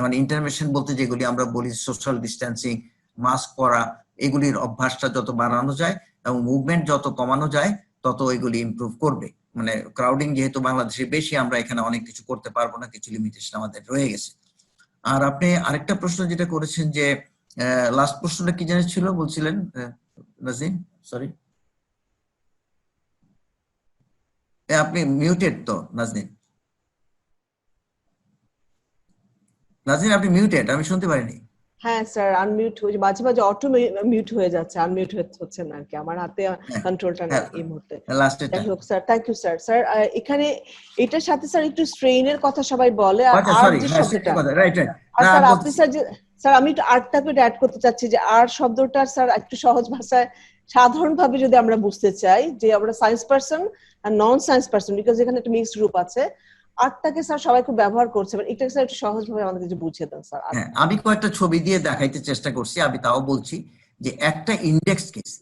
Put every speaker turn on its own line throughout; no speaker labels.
মানে ইন্টারভেনশন বলতে যেগুলি আমরা বলি সোশ্যাল ডিস্টেন্সিং, মাস্ক পরা, এগুলির অভ্যাসটা যত বাড়ানো যায় এবং মুভমেন্ট যত কমানো যায় তত এগুলি ইমপ্রুভ করবে। মানে ক্রাউডিং যেহেতু বাংলাদেশে বেশি, আমরা এখানে অনেক কিছু করতে পারবো না, কিছু লিমিটেশন আমাদের রয়ে গেছে। আর আপনি আরেকটা প্রশ্ন যেটা করেছেন যে লাস্ট প্রশ্নটা কি জানিস ছিল বলছিলেন নাজিম? সরি, আপনি মিউটেড তো নাজনীন। নাজনীন আপনি মিউটেড, আমি শুনতে পারিনি।
হ্যাঁ স্যার, আনমিউট হয়ে মাঝে মাঝে অটো মিউট হয়ে যাচ্ছে, আনমিউট হচ্ছে না আর কি, আমার হাতে কন্ট্রোলটা নেই এই মুহূর্তে। যাই হোক sir, thank you sir. Sir এখানে এটার সাথে স্যার একটু স্ট্রেইনের কথা সবাই বলে, আর যে শব্দটা, আর স্যার আপনি স্যার আমি একটু আর্টটাকে অ্যাড করতে চাচ্ছি যে আর্ট শব্দটা স্যার একটু সহজ ভাষায় সাধারণভাবে যদি আমরা বুঝতে চাই যে আমরা সায়েন্স পারসন আর নন সায়েন্স পারসন, বিকজ এখানে একটা মিক্সড গ্রুপ আছে, আর্টটাকে স্যার সবাই খুব ব্যবহার করছে, এটা স্যার একটু সহজভাবে আমাদের কিছু বুঝিয়ে দেন স্যার।
হ্যাঁ, আমি কয়েকটা ছবি দিয়ে দেখাইতে চেষ্টা করছি। আমি তাও বলছি যে একটা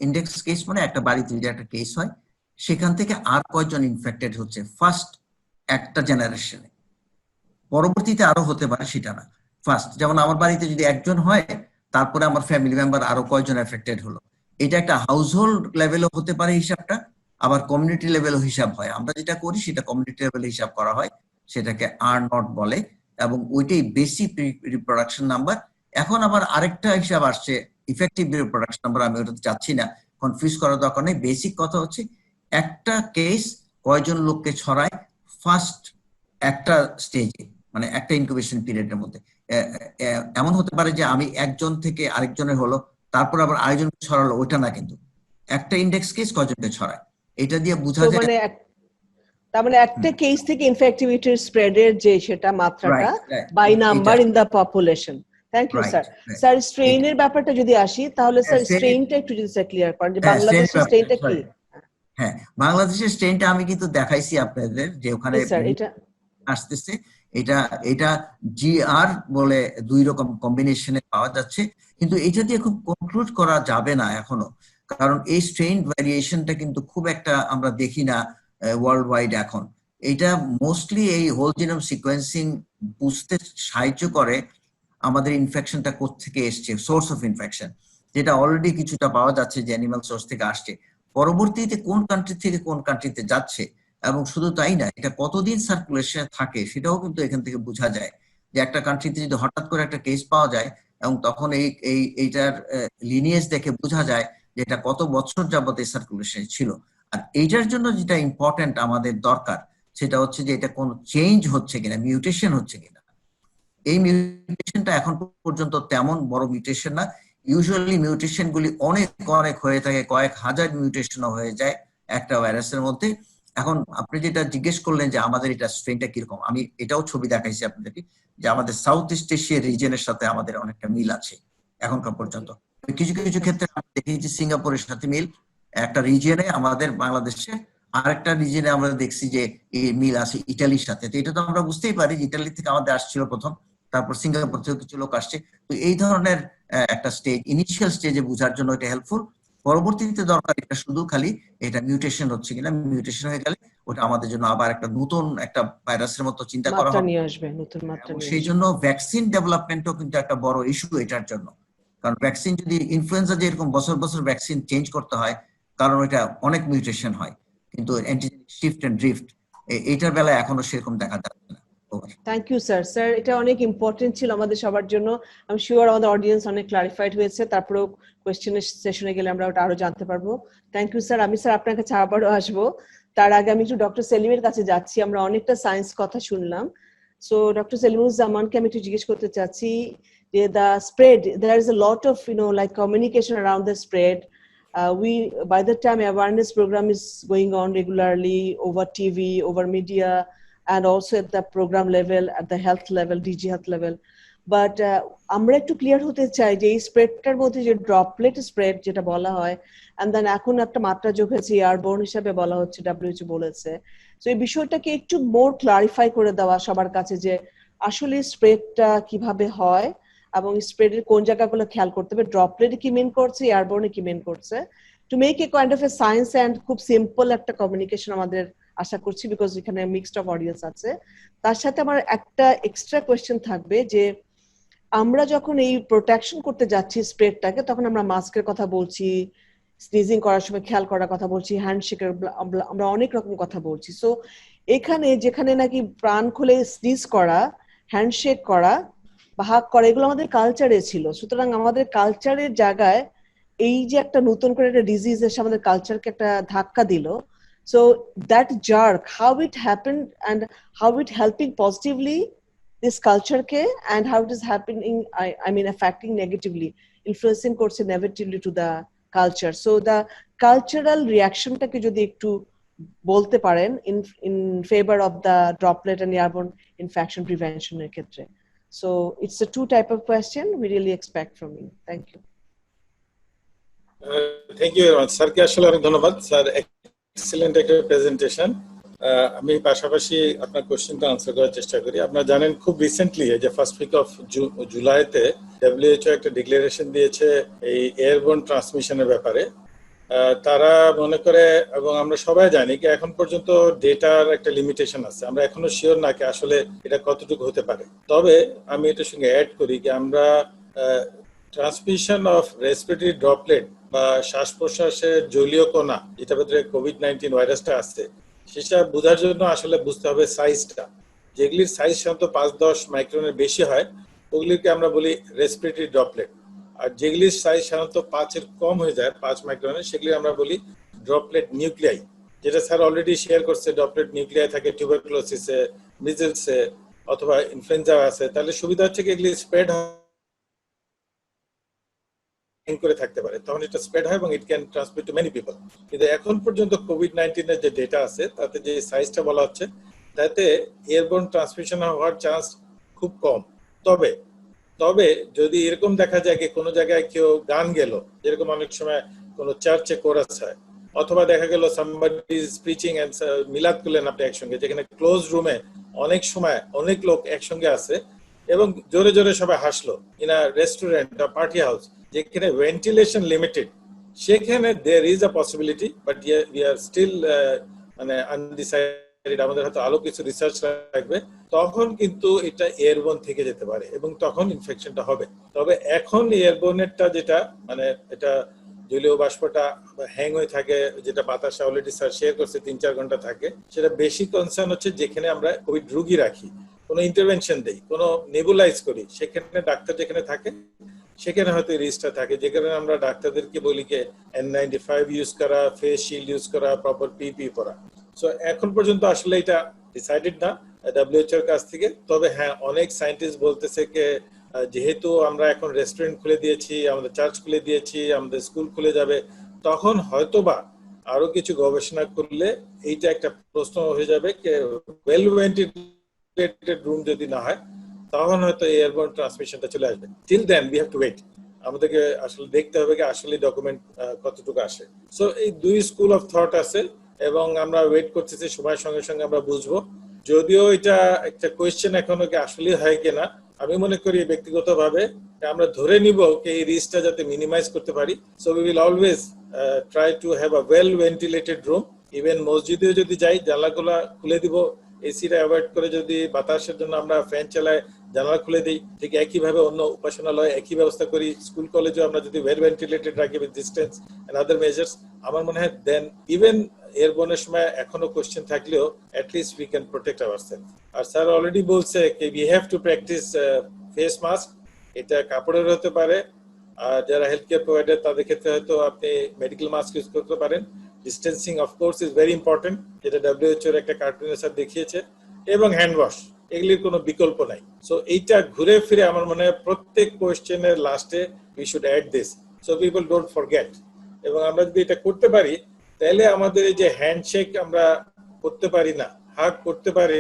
ইন্ডেক্স কেস মানে একটা বাড়িতে যদি একটা কেস হয়, সেখান থেকে আর কয়জন ইনফেক্টেড হচ্ছে ফার্স্ট একটা জেনারেশনে, পরবর্তীতে আরো হতে পারে সেটা না। ফার্স্ট যেমন আমার বাড়িতে যদি একজন হয়, তারপরে আমার ফ্যামিলি মেম্বার আরো কয়জন এফেক্টেড হলো, এটা একটা হাউস হোল্ড লেভেলও হতে পারে হিসাবটা, আবার কমিউনিটি লেভেলও হিসাব হয়। আমরা যেটা করি সেটা কমিউনিটি লেভেলে হিসাব করা হয়, সেটাকে আর নট বলে, এবং ওইটাই বেসিক রিপ্রোডাকশন নাম্বার। এখন আবার আরেকটা হিসাব আসছে ইফেক্টিভ রিপ্রোডাকশন নাম্বার, আমি ওটাতে যাচ্ছি না, কনফিউজ করার দরকার নেই। বেসিক কথা হচ্ছে একটা কেস কয়জন লোককে ছড়ায় ফার্স্ট একটা স্টেজে, মানে একটা ইনকিউবেশন পিরিয়ডের মধ্যে। এমন হতে পারে যে আমি একজন থেকে আরেকজনের হলো, তারপর আবার আরেকজন ছড়ালো, ওইটা না, কিন্তু একটা ইন্ডেক্স কেস কয়জনকে ছড়ায় এটা দিয়ে বোঝা যায়।
তার মানে একটা কেস থেকে ইনফেক্টিভিটির স্প্রেডের যে সেটা মাত্রাটা by number in the population. Thank you sir. Sir স্ট্রেইনের ব্যাপারটা যদি আসি, তাহলে স্যার স্ট্রেইনটা একটু যদি স্যার ক্লিয়ার করেন যে বাংলাদেশের স্ট্রেইনটা কি?
হ্যাঁ, বাংলাদেশের স্ট্রেইনটা আমি কিন্তু দেখাইছি আপনাদের যে ওখানে আসতেছে, এটা জিআর বলে দুই রকম কম্বিনেশনে পাওয়া যাচ্ছে, কিন্তু এটা দিয়ে খুব কনক্লুড করা যাবে না এখনো, কারণ এই স্ট্রেইন ভ্যারিয়েশনটা কিন্তু খুব একটা আমরা দেখি না ওয়ার্ল্ড ওয়াইড এখন। এটা মোস্টলি এই হোল জিনোম সিকোয়েন্সিং বুঝতে সাহায্য করে আমাদের ইনফেকশনটা কোত্থেকে এসছে, সোর্স অফ ইনফেকশন, যেটা অলরেডি কিছুটা পাওয়া যাচ্ছে যে অ্যানিমাল সোর্স থেকে আসছে, পরবর্তীতে কোন কান্ট্রি থেকে কোন কান্ট্রিতে যাচ্ছে, এবং শুধু তাই না, এটা কতদিন সার্কুলেশনে থাকে সেটাও কিন্তু এখান থেকে বোঝা যায়। যে একটা কান্ট্রিতে যদি হঠাৎ করে একটা কেস পাওয়া যায় এবং তখন এইটার লিনিয়েজ দেখে বোঝা যায় যে এটা কত বছর যাবত এই সার্কুলেশনে ছিল। আর এইটার জন্য যেটা ইম্পর্টেন্ট আমাদের দরকার সেটা হচ্ছে যে এটা কোন চেঞ্জ হচ্ছে কিনা, মিউটেশন হচ্ছে কিনা। এই মিউটেশনটা এখন পর্যন্ত তেমন বড় মিউটেশন না। ইউজুয়ালি মিউটেশন গুলি অনেক অনেক হয়ে থাকে, কয়েক হাজার মিউটেশনও হয়ে যায় একটা ভাইরাসের মধ্যে। এখন আপনি যেটা জিজ্ঞেস করলেন যে আমাদের এটা স্ট্রেনটা কিরকম, আমি এটাও ছবি দেখাইছি আপনাদেরকে যে আমাদের সাউথ ইস্ট এশিয়ার রিজনের সাথে আমাদের অনেকটা মিল আছে এখনকার পর্যন্ত। কিছু কিছু ক্ষেত্রে আমি দেখেছি সিঙ্গাপুরের সাথে মিল একটা রিজিয়নে, আমাদের বাংলাদেশে আরেকটা রিজিয়নে আমরা দেখছি যে এই মিল আছে ইটালির সাথে। তো এটা তো আমরা বুঝতেই পারি ইটালি থেকে আমাদের আসছিল প্রথম, তারপর সিঙ্গাপুর থেকে কিছু লোক আসছে। তো এই ধরনের একটা স্টেজ, ইনিশিয়াল স্টেজে বোঝার জন্য এটা হেল্পফুল। পরবর্তীতে দরকার এটা শুধু খালি এটা মিউটেশন হচ্ছে কিনা, মিউটেশন হয়ে গেলে ওটা আমাদের জন্য আবার একটা নতুন একটা ভাইরাসের মতো চিন্তা করা হবে,
নতুন মাত্রা নিয়ে আসবে।
সেই জন্য ভ্যাকসিন ডেভেলপমেন্টও কিন্তু একটা বড় ইস্যু এটার জন্য। কারণ ভ্যাকসিন যদি ইনফ্লুয়েঞ্জা যে এরকম বছর বছর ভ্যাকসিন চেঞ্জ করতে হয়, কারণ এটা অনেক মিউটেশন হয়, কিন্তু অ্যান্টিজেনিক শিফট এন্ড ড্রিফট এইটার বেলায় এখনো সেরকম দেখা যাচ্ছে না।
Thank you sir. স্যার এটা অনেক ইম্পর্টেন্ট ছিল আমাদের সবার জন্য, আমি শিওর আমাদের অডিয়েন্স অনেক ক্লারিফাইড হয়েছে, তারপরেও কোয়েশ্চেনের সেশনে গেলে আমরা ওটা আরো জানতে পারবো। Thank you sir. আমি স্যার আপনার কাছে আবারও আসবো, তার আগে আমি একটু ডক্টর সেলিমের কাছে যাচ্ছি। আমরা অনেকটা সায়েন্স কথা শুনলাম, সো ডক্টর সেলিমুজ্জামানকে আমি একটু জিজ্ঞেস করতে চাচ্ছি যে the spread, there is a lot of like communication around the spread. We by the time awareness program is going on regularly over TV, over media, and also at the program level, at the health level, DG health level. But আমরা একটু clear হতে চাই যে এই স্প্রেডটার মধ্যে যে droplet spread যেটা বলা হয়, and then এখন একটা মাত্রা যোগ হয়েছে এয়ারবোর্ন হিসেবে বলা হচ্ছে, WHO বলেছে। সো এই বিষয়টাকে একটু মোর ক্লারিফাই করে দেওয়া সবার কাছে যে আসলে স্প্রেডটা কিভাবে হয় এবং স্প্রেডের কোন জায়গাগুলো খেয়াল করতে হবে, ড্রপলেট কি মিন করছে, এয়ারবোর্নে কি মিন করছে, to make a kind of a science and খুব সিম্পল একটা কমিউনিকেশন আমাদের আশা করছি, বিকজ এখানে মিক্সড অফ অডিয়েন্স আছে। তার সাথে আমার একটা এক্সট্রা কোয়েশ্চেন থাকবে যে আমরা যখন এই প্রোটেকশন করতে যাচ্ছি স্প্রেডটাকে, তখন আমরা মাস্কের কথা বলছি, স্নিজিং করার সময় খেয়াল করার কথা বলছি, হ্যান্ডশেকের আমরা অনেক রকম কথা বলছি। সো এখানে যেখানে নাকি প্রাণ খুলে স্নিজ করা, হ্যান্ডশেক করা বা হাগ করা, এগুলো আমাদের কালচারে ছিল। সুতরাং আমাদের কালচারের জায়গায় এই যে একটা নতুন করে একটা ডিজিজ এসে আমাদের কালচারকে একটা ধাক্কা দিল, so that jerk, how it happened and how it helping positively this culture ke, and how it is happening, I mean affecting negatively, influencing করছে negatively to the culture. So the cultural reaction টাকে যদি একটু বলতে পারেন in favor of the droplet and airborne infection prevention এর ক্ষেত্রে. So it's a two type of question we really expect from you. Thank you.
Thank you very much স্যারকে আসলে অনেক ধন্যবাদ স্যার, এক্সিলেন্ট একটা প্রেজেন্টেশন। আমি পাশাপাশি আপনার কোশ্চেনটা আনসার করার চেষ্টা করি। আপনারা জানেন খুব রিসেন্টলি যে ফার্স্ট উইক অফ জুলাইতে WHO একটা ডিক্লারেশন দিয়েছে এই এয়ারবোর্ন ট্রান্সমিশনের ব্যাপারে। তারা মনে করে, এবং আমরা সবাই জানি কি এখন পর্যন্ত ডেটার একটা লিমিটেশন আছে, আমরা এখনো শিওর না কি আসলে এটা কতটুকু হতে পারে। তবে আমি এটার সঙ্গে অ্যাড করি কি আমরা ট্রান্সমিশন অফ রেসপিরেটরি ড্রপলেট বা শ্বাস প্রশ্বাসের জলীয় কণা, যেটা ভেতরে কোভিড-19 ভাইরাসটা আসছে, সেটা বোঝার জন্য আসলে বুঝতে হবে সাইজটা। যেগুলির সাইজ সাধারণত 5-10 মাইক্রনের বেশি হয় ওগুলিকে আমরা বলি রেসপিরেটরি ড্রপলেট, আর যেগুলির সাইজ সাধারণত 5-এর কম হয়ে যায় 5 মাইক্রনের সেগুলি আমরা বলি ড্রপলেট নিউক্লিয়াই, যেটা স্যার অলরেডি শেয়ার করছে। ড্রপলেট নিউক্লিয়াই থাকে টিউবারকুলোসিসে, মিজলসে অথবা ইনফ্লুয়েঞ্জা আছে। তাহলে সুবিধা হচ্ছে কি এগুলি স্প্রেড করে থাকতে পারে, তখন এটা স্প্রেড হয় এবং it can transmit to many people. কিন্তু এখন পর্যন্ত কোভিড-19 এর যে ডেটা আছে তাতে যে সাইজটা বলা হচ্ছে তাতে এয়ারবোর্ন ট্রান্সমিশন হওয়ার চান্স খুব কম। তবে তবে যদি এরকম দেখা যায় যে কোনো জায়গায় কেউ গান গেল, যেরকম অনেক সময় কোনো চার্চে কোরাস হয়, অথবা দেখা গেল সামবডি ইজ প্রিচিং এন্ড মিলাদ করলেন আপনি একসঙ্গে, যেখানে ক্লোজ রুমে অনেক সময় অনেক লোক একসঙ্গে আছে এবং জোরে জোরে সবাই হাসলো, ইন আ রেস্টুরেন্ট বা পার্টি হাউস যেখানে ভেন্টিলেশন লিমিটেড, সেখানে there is a possibility, but we are still মানে আনডিসাইডেড, আমাদের হয়তো আরো কিছু রিসার্চ লাগবে। তখন কিন্তু এটা এয়ারবোর্ন থেকে যেতে পারে এবং তখন ইনফেকশনটা হবে। তবে এখন এয়ারবোর্নেরটা যেটা মানে এটা জলীয় বাষ্পটা হ্যাং হয়ে থাকে, যেটা বাতাসে অলরেডি স্যার শেয়ার করছে 3-4 ঘন্টা থাকে, সেটা বেশি কনসার্ন হচ্ছে যেখানে আমরা কোভিড রোগী রাখি, কোনো ইন্টারভেনশন দেই, কোনো নেবুলাইজ করি, সেখানে ডাক্তার যেখানে থাকে সেখানে হয়তো রিস্কটা থাকে, যে কারণে আমরা ডাক্তারদেরকে বলি যে N95 ইউজ করা, ফেস শিল্ড ইউজ করা, প্রপার পিপি পরা। সো এখন পর্যন্ত আসলে এটা ডিসাইডেড না WHO এর কাছ থেকে। তবে হ্যাঁ, অনেক সায়েন্টিস্ট বলতেছে যে যেহেতু আমরা এখন রেস্টুরেন্ট খুলে দিয়েছি, আমাদের চার্চ খুলে দিয়েছি, আমাদের স্কুল খুলে যাবে, তখন হয়তোবা আরো কিছু গবেষণা করলে এইটা একটা প্রশ্ন হয়ে যাবে যে ওয়েল ভেন্টিলেটেড রুম যদি না হয় তখন হয়তো এয়ারবোর্ন ট্রান্সমিশনটা চলে আসবে। Till then we have to wait, আমাদেরকে আসলে দেখতে হবে যে আসলে ডকুমেন্ট কতটুকু আসে। সো এই দুই স্কুল অফ থট আছে এবং আমরা ওয়েট করতেছি, সময়ের সঙ্গে সঙ্গে আমরা বুঝবো। যদিও এটা একটা কোয়েশ্চেন এখনো কি আসলে হয় কিনা, আমি মনে করি ব্যক্তিগতভাবে আমরা ধরে নিব যে এই রিস্কটা যাতে মিনিমাইজ করতে পারি। So we will always try to have a well ventilated room. Even মসজিদেও যদি যাই জানলাগুলো খুলে দিব, এসিটা অ্যাভয়েড করে যদি বাতাসের জন্য আমরা ফ্যান চালাই, জানালা খুলে দিই, ঠিক একইভাবে অন্য উপাসনালয় একই ব্যবস্থা করি, স্কুল কলেজেও আমরা যদি ওয়েল ভেন্টিলেটেড রাখি with distance and other measures, আমার মনে হয় দেন ইভেন এয়ারবোর্নের সময় এখনো কোশ্চেন থাকলেও at least we can protect ourselves. আর স্যার অলরেডি বলছে we have to practice face mask, এটা কাপড়ের হতে পারে, আর যারা হেলথ কেয়ার প্রোভাইডার তাদের ক্ষেত্রে হয়তো আপনি মেডিকেল মাস্ক ইউজ করতে পারেন। Distancing of course is very important, যেটা WHO এর একটা কার্টুনে স্যার দেখিয়েছে, এবং হ্যান্ড ওয়াশ, এগুলির কোনো বিকল্প নাই। সো এইটা ঘুরে ফিরে আমার মনে হয় প্রত্যেক কোয়েশ্চেনের লাস্টে we should add this, so people don't forget. এবং আমরা যদি এটা করতে পারি তাহলে আমাদের এই যে হ্যান্ডশেক আমরা করতে পারি না, হাগ করতে পারি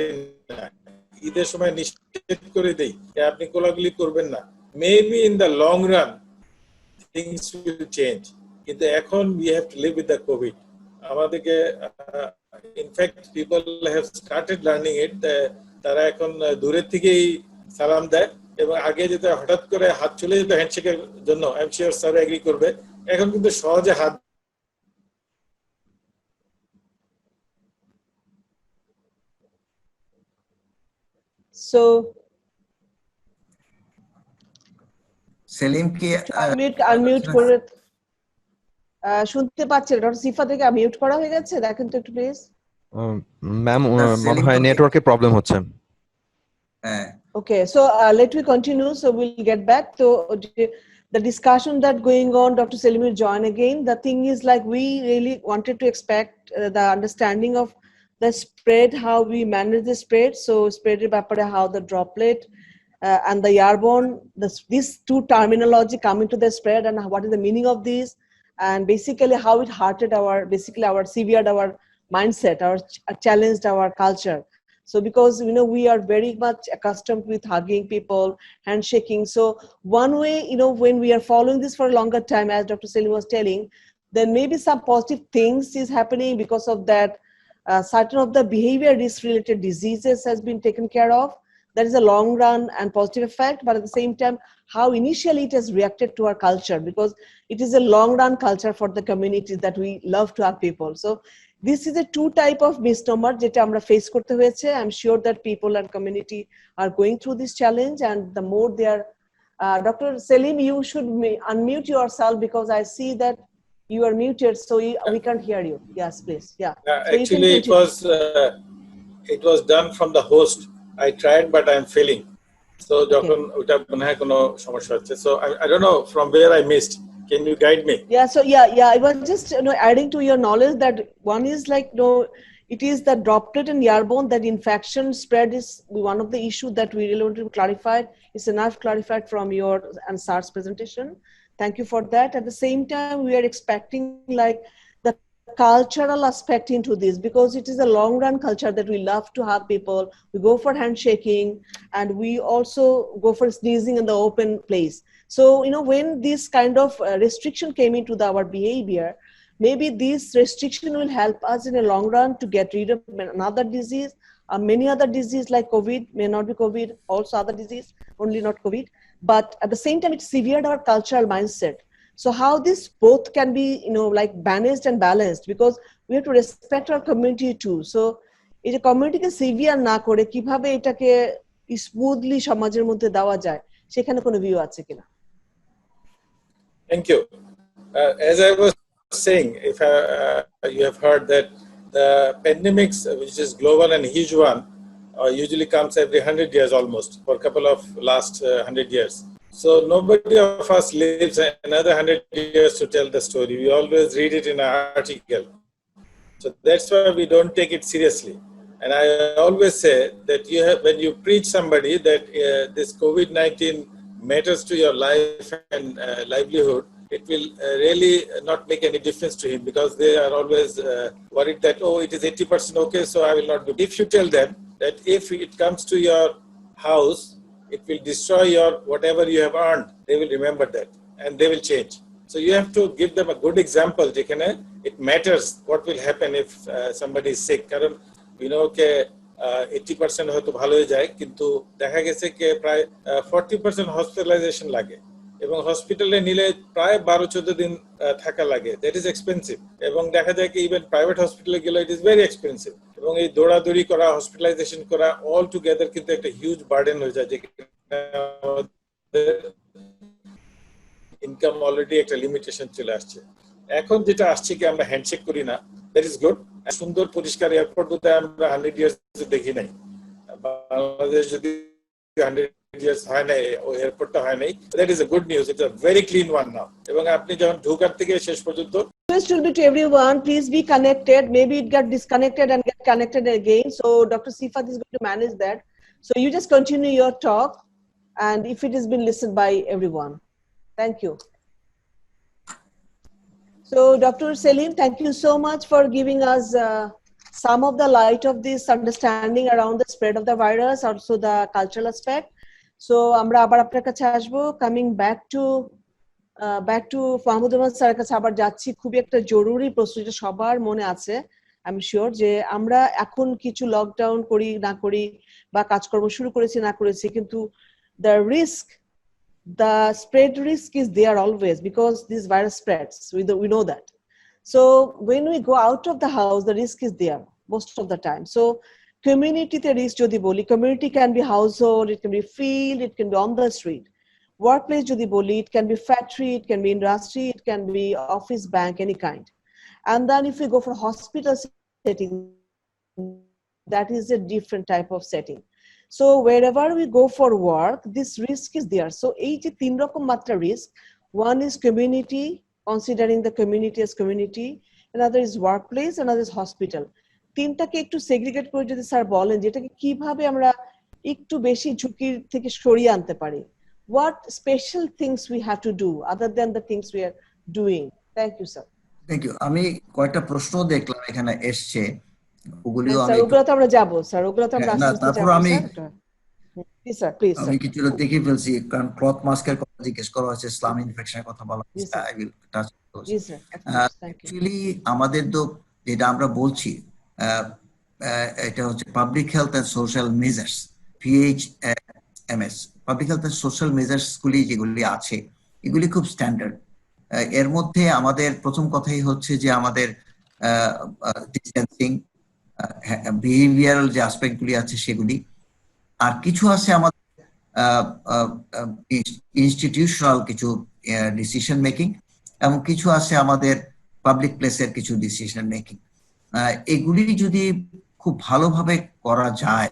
না, ঈদের সময় নিষেধ করে দেই আপনি কোলাগুলি করবেন না, maybe in the long run things will change. কিন্তু এখন we have to live with the Covid. আমাদেরকে in fact people have started learning it, তারা এখন দূরের থেকেই সালাম দেয়, এবং আগে যেটা হঠাৎ করে হাত চলে যেত হ্যান্ডশেকের জন্য, I am sure sir agree করবে, এখন কিন্তু সহজে হাত
So
সেলিম কি
আনমিউট করে শুনতে পাচ্ছেন? ডক্টর সিফা থেকে মিউট করা হয়ে গেছে, দেখেন তো একটু প্লিজ।
ম্যাম মনে হয় নেটওয়ার্কের প্রবলেম হচ্ছে।
হ্যাঁ,
Okay, so let me continue. So we'll get back to the discussion that going on. Dr. Selim will join again. The thing is, like, we really wanted to expect the understanding of the spread, how we manage the spread. So spread how the droplet and the airborne, these two terminology come into the spread, and what is the meaning of these, and basically how it hurted our severed our mindset, challenged our culture. So because we are very much accustomed with hugging people, handshaking. So one way, when we are following this for a longer time, as Dr. Selim was telling, then maybe some positive things is happening because of that. Certain of the behavior risk-related diseases has been taken care of. That is a long run and positive effect, but at the same time, how initially it has reacted to our culture, because it is a long run culture for the community that we love to hug people. So this is a two type of misnomer jeta amra face korte hoyeche. I'm sure that people and community are going through this challenge, and the more they are Dr. Selim, you should unmute yourself, because I see that you are muted, so we can't hear you. Yes, please. Yeah. So
actually it was done from the host. I tried, but I'm failing. So যখন ওটা মনে হয় কোনো সমস্যা হচ্ছে, so I don't know from where I missed. Can you guide me?
Yeah, so yeah, I was just adding to your knowledge that one is like it is the droplet and airborne, that infection spread is one of the issue that we really want to clarify. It's enough clarified from your and SARS presentation. Thank you for that. At the same time, we are expecting like the cultural aspect into this, because it is a long run culture that we love to hug people. We go for handshaking, and we also go for sneezing in the open place. So when this kind of restriction came into our behavior, maybe this restriction will help us in a long run to get rid of another disease, many other diseases like COVID, may not be COVID, also other disease, only not COVID. But at the same time, it severed our cultural mindset. So how this both can be like managed and balanced, because we have to respect our community too. So এই যে কমিউনিটিকে severe না করে কিভাবে এটাকে smoothly সমাজের মধ্যে দেওয়া যায়, সেখানে কোনো ভিউ আছে কিনা?
Thank you. As I was saying, if you have heard that the pandemics, which is global and huge one, usually comes every 100 years almost, for a couple of last 100 years. So nobody of us lives another 100 years to tell the story. We always read it in an article. So that's why we don't take it seriously. And I always say that when you preach somebody that this COVID-19 matters to your life and livelihood, it will really not make any difference to him, because they are always worried that, oh, it is 80% okay, so I will not do. If you tell them that if it comes to your house, it will destroy your whatever you have earned, they will remember that and they will change. So you have to give them a good example. It matters what will happen if somebody is sick. Karan, we know that 80% হয়তো ভালো হয়ে যায়, কিন্তু দেখা গেছে যে প্রায় 40% hospitalisation লাগে, এবং হসপিটালে নিলে প্রায় 12-14 দিন থাকা লাগে। That is expensive. এবং দেখা যায় কি ইভেন প্রাইভেট হসপিটালে গেলে ইট ইজ ভেরি এক্সপেন্সিভ, এবং এই দৌড়াদৌড়ি করা, হসপিটালাইজেশন করা, অল টুগেদার কিন্তু একটা হিউজ বার্ডেন হয়ে যায়, যে ইনকাম অলরেডি একটা লিমিটেশন চলে আসছে। এখন যেটা আসছে কি আমরা হ্যান্ডশেক করি না, দ্যাট ইজ গুড। সুন্দর পরিষ্কার এয়ারপোর্ট বোধহয় আমরা 100 ইয়ার্স দেখি নাই। বাংলাদেশ যদি 100 years হয় নাই, ও এয়ারপোর্টটা হয় নাই, that is a good news. It's a very clean one now. এবং আপনি যখন ঢোকার থেকে শেষ পর্যন্ত,
request will be to everyone, please be connected. Maybe it got disconnected and get connected again. So Dr. Sifat is going to manage that. So you just continue your talk, and if it has been listened by everyone. Thank you. So Dr. Selim, thank you so much for giving us some of the light of this understanding around the spread of the virus, also the cultural aspect. So আমরা আবার আপনার কাছে আসবো, coming back to Mahmudur স্যারের কাছে আবার যাচ্ছি। খুবই একটা জরুরি প্রশ্ন, যেটা সবার মনে আছে আই এম শিওর, যে আমরা এখন কিছু লকডাউন করি না করি বা কাজকর্ম শুরু করেছি না করেছি, কিন্তু the spread risk is there always, because this virus spreads. We know that. So when we go out of the house, the risk is there most of the time. So community te risk jodi boli, community can be household, it can be field, it can be on the street. Workplace যদি বলি, it can be factory, it can be industry, it can be office, bank, any kind. And then if we go for hospital setting, that is a different type of setting. So wherever we go for work, this risk is there. So এই যে তিন রকম মাত্রা risk, one is community, considering the community as community, another is workplace, another is hospital. তিনটাকে একটু segregate করে যদি sir বলেন যেটাকে কিভাবে আমরা একটু বেশি ঝুঁকির থেকে সরিয়ে আনতে পারি, what special things we have to do other than the things we are doing? Thank you, sir.
Thank you. আমি কয়েকটা প্রশ্ন দেখলাম এখানে এসছে, ওগুলিও
স্যার
আমি
ওগুলো তো আমরা যাবো, স্যার ওগুলো তো আমরা
হ্যাঁ,
আস্তে
না
আস্তে
তারপর
যাবো
আমি
স্যার। প্লিজ স্যার, প্লিজ
আমি
স্যার।
কিছুটা দেখে ফেলছি, কারণ ক্লথ মাস্কের কথা জিজ্ঞেস করা হয়েছে, ইসলাম ইনফেকশনের কথা বলা
জি
হয়েছে।
স্যার,
আই উইল টাচ
জি স্যার, থ্যাংক ইউ।
অ্যাকচুয়ালি আমাদের তো যেটা আমরা বলছি এটা হচ্ছে public health and social measures, PHMS। Public health and social measures গুলি যেগুলি আছে এগুলি খুব স্ট্যান্ডার্ড। এর মধ্যে আমাদের প্রথম কথাই হচ্ছে যে আমাদের ডিস্টেন্সিং, বিহেভিয়ারাল যে অ্যাসপেক্ট গুলি আছে সেগুলি, আর কিছু আছে আমাদের ইনস্টিটিউশনাল কিছু ডিসিশন মেকিং, এবং কিছু আছে আমাদের পাবলিক প্লেসের কিছু ডিসিশন মেকিং। এগুলি যদি খুব ভালোভাবে করা যায়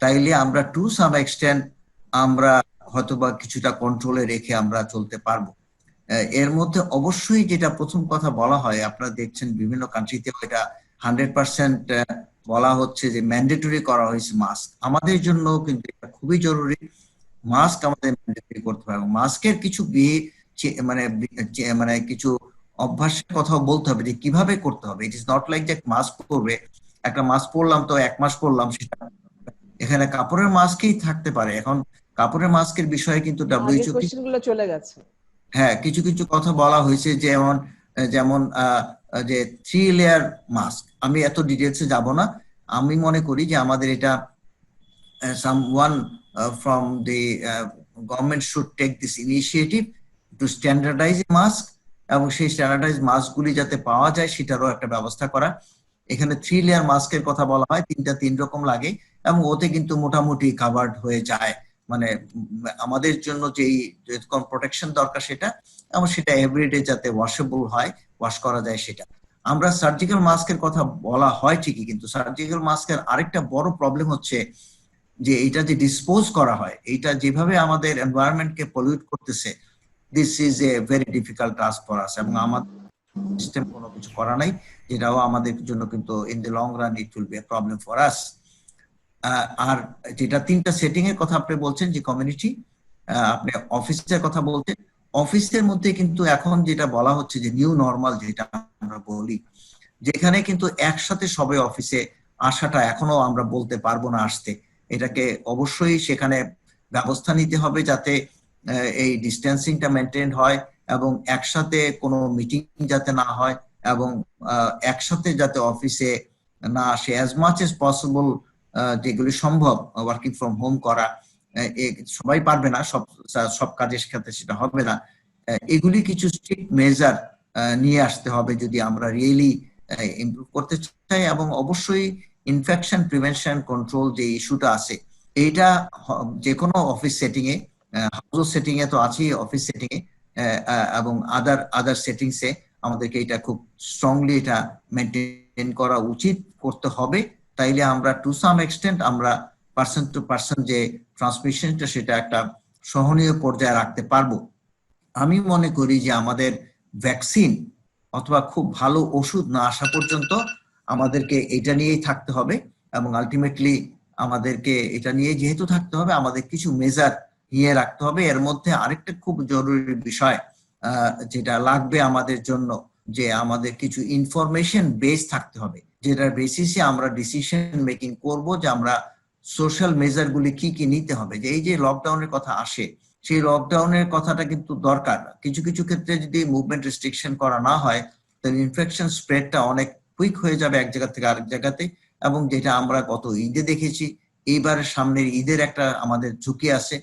তাইলে আমরা টু সাম এক্সটেন্ট আমরা হয়তোবা কিছুটা কন্ট্রোলে রেখে আমরা চলতে পারবো। এর মধ্যে অবশ্যই যেটা প্রথম কথা বলা হয়, আপনারা দেখছেন বিভিন্ন কান্ট্রিতে এটা 100% বলা হচ্ছে যে ম্যান্ডেটরি করা হয়েছে মাস্ক। আমাদের জন্য কিন্তু এটা খুবই জরুরি, মাস্ক আমাদের ম্যান্ডেটরি করতে হবে। মাস্কের কিছু মানে মানে কিছু অভ্যাসের কথাও বলতে হবে যে কিভাবে করতে হবে। ইট ইজ নট লাইক যে মাস্ক পরবে, একটা মাস্ক পরলাম তো 1 মাস পরলাম সেটা, এখানে কাপড়ের মাস্কই থাকতে পারে। এখন কাপড়ের মাস্কের বিষয়ে কিন্তু
আগের
WHO
কোশ্চেন গুলো চলে গেছে।
হ্যাঁ কিছু কিছু কথা বলা হয়েছে, যেমন যেমন যে 3 লেয়ার মাস্ক। আমি এত ডিটেলসে যাব না। আমি মনে করি যে আমাদের এটা someone from the government should take this initiative to standardize mask, এবং সেই স্ট্যান্ডার্ডাইজ মাস্কগুলি যাতে পাওয়া যায় সেটারও একটা ব্যবস্থা করা। এখানে 3 লেয়ার মাস্কের কথা বলা হয়, 3 রকম লাগে এবং ওতে কিন্তু মোটামুটি কাভার্ড হয়ে যায়। মানে আমাদের জন্য যেই যেরকম প্রোটেকশন দরকার সেটা, এবং সেটা এভরিডে যাতে ওয়াশেবল হয়, ওয়াশ করা যায় সেটা। আমরা সার্জিক্যাল মাস্কের কথা বলা হয় ঠিকই, কিন্তু সার্জিক্যাল মাস্কের আরেকটা বড় প্রবলেম হচ্ছে যে এটা যে ডিসপোজ করা হয়, এটা যেভাবে আমাদের এনভায়রনমেন্টকে পলিউট করতেছে, this is a very difficult task for us. এবং আমাদের সিস্টেম কোনো কিছু করা নাই, যেটাও আমাদের জন্য কিন্তু in the long run it will be a problem for us. আর যেটা 3টা সেটিং এর কথা আপনি বলছেন, যে কমিউনিটি, আপনি অফিসের কথা বলছেন, অফিসের মধ্যে কিন্তু এখন যেটা বলা হচ্ছে যে নিউ নর্মাল যেটা আমরা বলি, যেখানে কিন্তু একসাথে সবাই অফিসে আসাটা এখনো আমরা বলতে পারবো না আসতে। এটাকে অবশ্যই সেখানে ব্যবস্থা নিতে হবে যাতে এই ডিস্টেন্সিংটা মেনটেন হয়, এবং একসাথে কোনো মিটিং যাতে না হয়, এবং একসাথে যাতে অফিসে না আসে। অ্যাজ মাচ এজ পসিবল যেগুলি সম্ভব ওয়ার্কিং ফ্রম হোম করা, সবাই পারবে না, সব কাজের ক্ষেত্রে সেটা হবে না। এগুলি কিছু স্ট্রিক্ট মেজার নিয়ে আসতে হবে যদি আমরা রিয়েলি ইমপ্রুভ করতে চাই। এবং অবশ্যই ইনফেকশন প্রিভেনশন কন্ট্রোল যে ইস্যুটা আছে, এইটা যে কোনো অফিস সেটিং এ, হাউস সেটিং এ তো আছেই, অফিস সেটিং এ এবং আদার সেটিংস এ আমাদেরকে এটা খুব স্ট্রংলি এটা মেনটেন করা উচিত, করতে হবে। তাইলে আমরা টু সাম এক্সটেন্ট আমরা পার্সন টু পার্সন যে ট্রান্সমিশনটা সেটা একটা সহনীয় পর্যায়ে রাখতে পারবো। আমি মনে করি যে আমাদের ভ্যাকসিন অথবা খুব ভালো ওষুধ না আসা পর্যন্ত আমাদেরকে এটা নিয়েই থাকতে হবে, এবং আলটিমেটলি আমাদেরকে এটা নিয়ে যেহেতু থাকতে হবে, আমাদের কিছু মেজার নিয়ে রাখতে হবে। এর মধ্যে আরেকটা খুব জরুরি বিষয় যেটা লাগবে আমাদের জন্য, যে আমাদের কিছু ইনফরমেশন বেস থাকতে হবে, যেটার বেসিসে আমরা ডিসিশন মেকিং করব যে আমরা সোশ্যাল মেজার গুলি কি কি নিতে হবে। যে এই যে লকডাউনের কথা আসে, সেই লকডাউনের কথাটা কিন্তু দরকার। কিছু কিছু ক্ষেত্রে যদি মুভমেন্ট রেস্ট্রিকশন করা না হয়, তাহলে ইনফেকশন স্প্রেডটা অনেক কুইক হয়ে যাবে এক জায়গা থেকে আরেক জায়গাতে। এবং যেটা আমরা গত ঈদে দেখেছি, এইবার সামনের ঈদের একটা আমাদের ঝুঁকি আছে,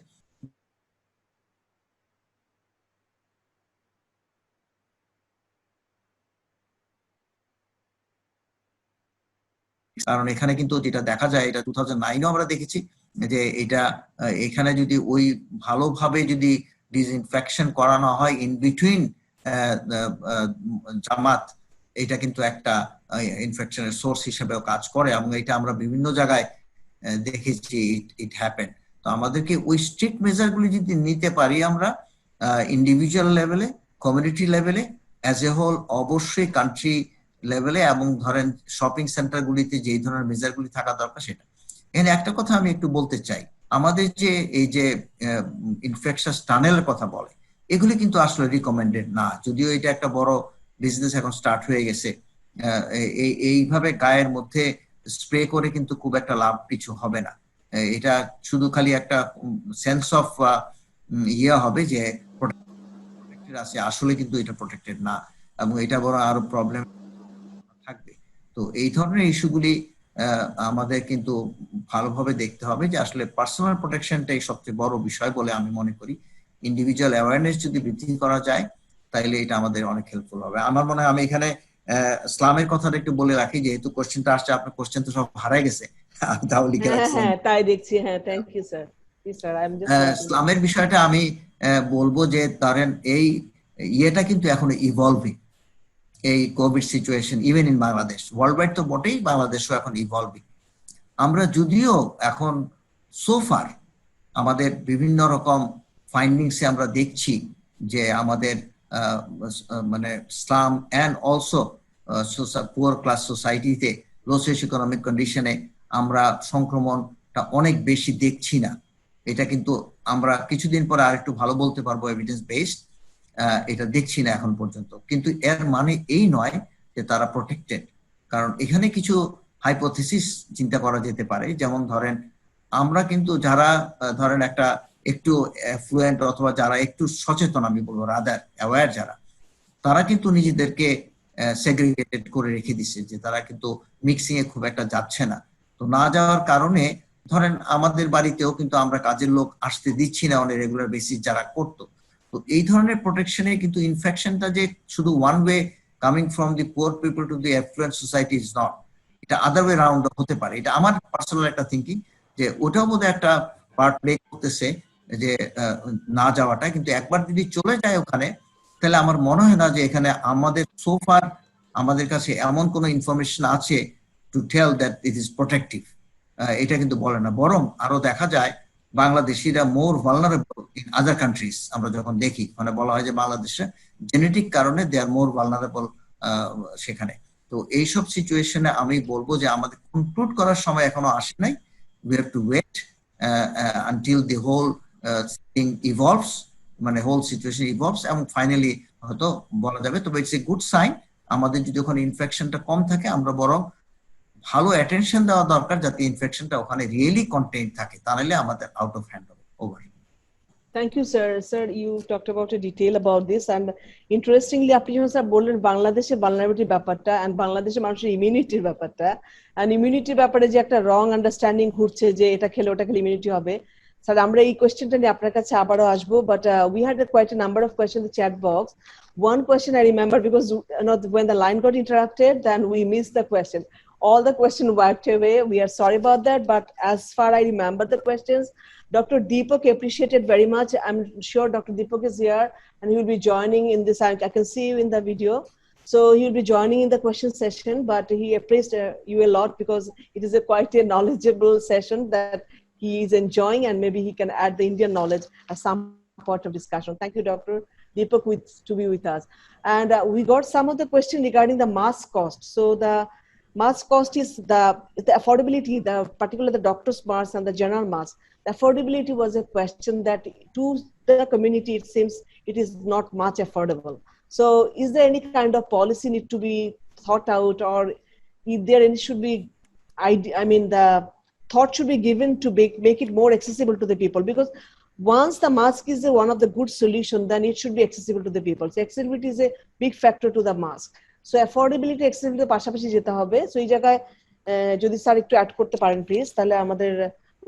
কারণ এখানে কিন্তু যেটা দেখা যায়, এটা 2009-এও আমরা দেখেছি যে এটা এখানে যদি ওই ভালোভাবে যদি ডিসইনফেকশন করানো হয় ইন বিটুইন জামাত, এটা কিন্তু একটা ইনফেকশনের সোর্স হিসেবেও কাজ করে, এবং এটা আমরা বিভিন্ন জায়গায় দেখেছি ইট হ্যাপেন। তো আমাদেরকে ওই স্ট্রিক্ট মেজার গুলি যদি নিতে পারি আমরা ইন্ডিভিজুয়াল লেভেলে, কমিউনিটি লেভেলে, অ্যাজ এ হোল, অবশ্যই কান্ট্রি লেভেলে, এবং ধরেন শপিং সেন্টার গুলিতে যেই ধরনের মেজার গুলি থাকা দরকার সেটা। এখানে একটা কথা আমি একটু বলতে চাই, আমাদের যে এই যে ইনফেকশাস টানেলের কথা বলে, এগুলি কিন্তু আসলে রিকমেন্ডেড না, যদিও এটা একটা বড় বিজনেস এখন স্টার্ট হয়ে গেছে। এইভাবে গায়ের মধ্যে স্প্রে করে কিন্তু খুব একটা লাভ কিছু হবে না। এটা শুধু খালি একটা সেন্স অফ হবে যে প্রোটেক্টেড আছে, আসলে কিন্তু এটা প্রোটেক্টেড না, এবং এটা বড় আরো প্রবলেম থাকবে। তো এই ধরনের ইস্যুগুলি আমাদের কিন্তু ভালোভাবে দেখতে হবে যে আসলে পার্সোনাল প্রোটেকশনটাই সবচেয়ে বড় বিষয় বলে আমি মনে করি। ইন্ডিভিজুয়াল অ্যাওয়ারনেস যদি বৃদ্ধি করা যায় তাহলে এটা আমাদের অনেক হেল্পফুল হবে। আমার মনে হয় আমি এখানে ইসলামের কথাটা একটু বলে রাখি, যেহেতু কোশ্চেনটা আসছে, আপনার কোশ্চেন তো সব হারাই গেছে, আমি তাও লিখে রাখছিলাম।
হ্যাঁ, তাই দেখছি। হ্যাঁ, thank you sir. Sir I am just
ইসলামের বিষয়টা আমি বলবো যে ধরেন এই ইয়েটা কিন্তু এখনো ইভলভিং, এই Covid situation even in Bangladesh, world wide তো বটেই, বাংলাদেশও এখন ইভলভিং। আমরা যদিও এখন সোফার আমাদের বিভিন্ন রকম ফাইন্ডিংসে আমরা দেখছি যে আমাদের মানে ইসলাম অ্যান্ড অলসো পুয়ার ক্লাস সোসাইটিতে, লো সোশিও ইকোনমিক কন্ডিশনে আমরা সংক্রমণটা অনেক বেশি দেখছি না। এটা কিন্তু আমরা কিছুদিন পরে আরেকটু ভালো বলতে পারবো এভিডেন্স বেসড, এটা দেখছি না এখন পর্যন্ত। কিন্তু এর মানে এই নয় যে তারা প্রোটেক্টেড, কারণ এখানে কিছু হাইপোথিসিস চিন্তা করা যেতে পারে। যেমন ধরেন আমরা কিন্তু যারা ধরেন একটা একটু অ্যাফ্লুয়েন্ট অথবা যারা একটু সচেতন, আমি বলবো রাদার অ্যাওয়্যার যারা, তারা কিন্তু নিজেদেরকে সেগ্রিগেটেড করে রেখে দিচ্ছে, যে তারা কিন্তু মিক্সিং এ খুব একটা যাচ্ছে না। তো না যাওয়ার কারণে ধরেন আমাদের বাড়িতেও কিন্তু আমরা কাজের লোক আসতে দিচ্ছি না অনেক রেগুলার বেসিস যারা করতো। তো এই ধরনের প্রোটেকশনে কিন্তু ইনফেকশনটা যে শুধু one way coming from the poor people to the effluent society is not, এটা আদার ওয়ে রাউন্ড হতে পারে। এটা আমার পার্সোনাল একটা থিঙ্কিং, যে ওটাও বোধহয় একটা পার্ট প্লে করতেছে যে না যাওয়াটা। কিন্তু একবার যদি চলে যায় ওখানে, তাহলে আমার মনে হয় না যে এখানে আমাদের সোফার আমাদের কাছে এমন কোনো ইনফরমেশন আছে to tell that it is protective. এটা কিন্তু বলে না, বরং আরো দেখা যায় বাংলাদেশিরা more vulnerable in other countries. আমরা যখন দেখি মানে বলা হয় যে বাংলাদেশে জেনেটিক কারণে দে আর মোর ভালনারেবল সেখানে। তো এইসব সিচুয়েশনে আমি বলবো যে আমাদের কনক্লুড করার সময় এখনো আসে নাই। We have to wait until the whole thing evolves, মানে হোল সিচুয়েশন ইভলভস, এবং ফাইনালি হয়তো বলা যাবে। তবে ইটস এ গুড সাইন, আমাদের যদি ওখানে ইনফেকশনটা কম থাকে, আমরা বরং ভালো অ্যাটেনশন দেওয়া দরকার যাতে ইনফেকশনটা ওখানে রিয়েলি কন্টেইন থাকে, তাহলে আমাদের আউট অফ হ্যান্ড হবে। Over.
Thank you, sir. Sir, you talked about a detail about this, and interestingly, আপনি যখন স্যার বললেন বাংলাদেশে ভালনারেবিলিটি ব্যাপারটা and বাংলাদেশের মানুষের ইমিউনিটির ব্যাপারটা, and ইমিউনিটির ব্যাপারে যে একটা রং আন্ডারস্ট্যান্ডিং ঘুরছে যে এটা খেলে ওটা খেলে ইমিউনিটি হবে। স্যার আমরা এই কোয়েশ্চেনটা নিয়ে আপনার কাছে আবারও আসবো, but we had quite a number of questions in the chat box. One question I remember, because when the line got interrupted, then we missed the question. All the question wiped away. We are sorry about that, but as far I remember the questions, Dr. Deepak appreciated very much. I'm sure Dr. Deepak is here and he will be joining in this. I can see you in the video. So he will be joining in the question session, but he appraised you a lot because it is quite a knowledgeable session that he is enjoying, and maybe he can add the Indian knowledge as some part of discussion. Thank you, Dr. Deepak, to be with us. And we got some of the question regarding the mask cost. So the mask cost is the affordability, particularly the doctor's mask and the general mask. The affordability was a question that to the community, it seems it is not much affordable. So is there any kind of policy need to be thought out, or if there any should be, the thought should be given to make it more accessible to the people? Because once the mask is one of the good solution, then it should be accessible to the people. So accessibility is a big factor to the mask. So affordability, accessibility পাশাপাশি যেতে হবে। So এই জায়গায় যদি sir একটু add করতে পারেন please, তাহলে আমাদের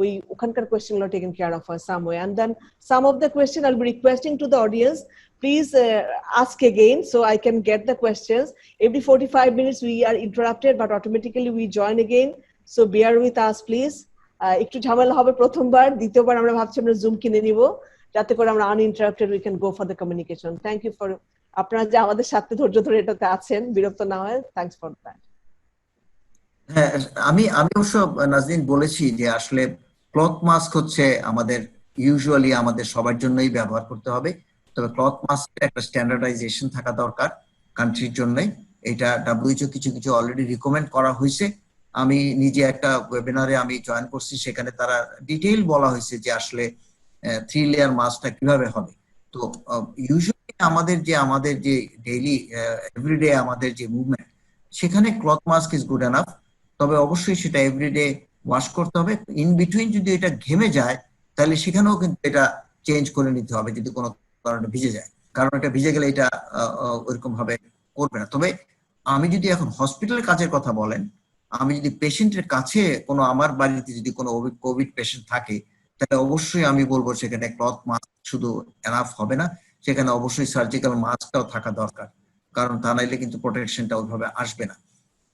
ওই ওখানকার কোয়েশ্চেন গুলো taken care of some way. And then some of the question I'll be requesting to the audience, please ask again so I can get the questions. Every 45 minutes we are interrupted, but automatically we join again. So bear with us, please. একটু ঝামেলা হবে প্রথমবার, দ্বিতীয়বার আমরা ভাবছি আমরা zoom কিনে নিব যাতে করে আমরা uninterrupted we can go for the communication. Thank you for আপনারা যে আমাদের সাথে ধৈর্য ধরে এটাতে আছেন, বিরক্ত না হয়, থ্যাঙ্কস ফর দ্যাট।
হ্যাঁ, আমি অবশ্য নাজনীন বলেছি যে আসলে ক্লথ মাস্ক হচ্ছে আমাদের ইউজুয়ালি আমাদের সবার জন্যই ব্যবহার করতে হবে, তবে ক্লথ মাস্কের একটা স্ট্যান্ডার্ডাইজেশন থাকা দরকার কান্ট্রির জন্যই। এটা WHO কিছু কিছু অলরেডি রিকমেন্ড করা হয়েছে। আমি নিজে একটা ওয়েবিনারে আমি জয়েন করছি, সেখানে তারা ডিটেইল বলা হয়েছে যে আসলে 3 লেয়ার মাস্কটা কিভাবে হবে। তো ইউজুয়ালি আমাদের যে ডেইলি এভরিডে আমাদের যে মুভমেন্ট, সেখানে cloth mask is good enough. তবে অবশ্যই সেটা এভরিডে ওয়াশ করতে হবে। ইন বিটুইন যদি এটা ঘেমে যায় তাহলে সেখানেও কিন্তু এটা চেঞ্জ করে নিতে হবে যদি কোনো কারণে ভিজে যায়, কারণ এটা ভিজে গেলে এটা ওইরকম ভাবে করবে না। তবে আমি যদি এখন হসপিটালের কাজের কথা বলেন, আমি যদি পেশেন্টের কাছে কোনো, আমার বাড়িতে যদি কোনো কোভিড পেশেন্ট থাকে, তাহলে অবশ্যই আমি বলবো সেখানে ক্লথ মাস্ক শুধু এনাফ হবে না, সেখানে অবশ্যই সার্জিক্যাল মাস্কটাও থাকা দরকার, কারণ তা নাইলে কিন্তু প্রোটেকশনটা ওইভাবে আসবে না।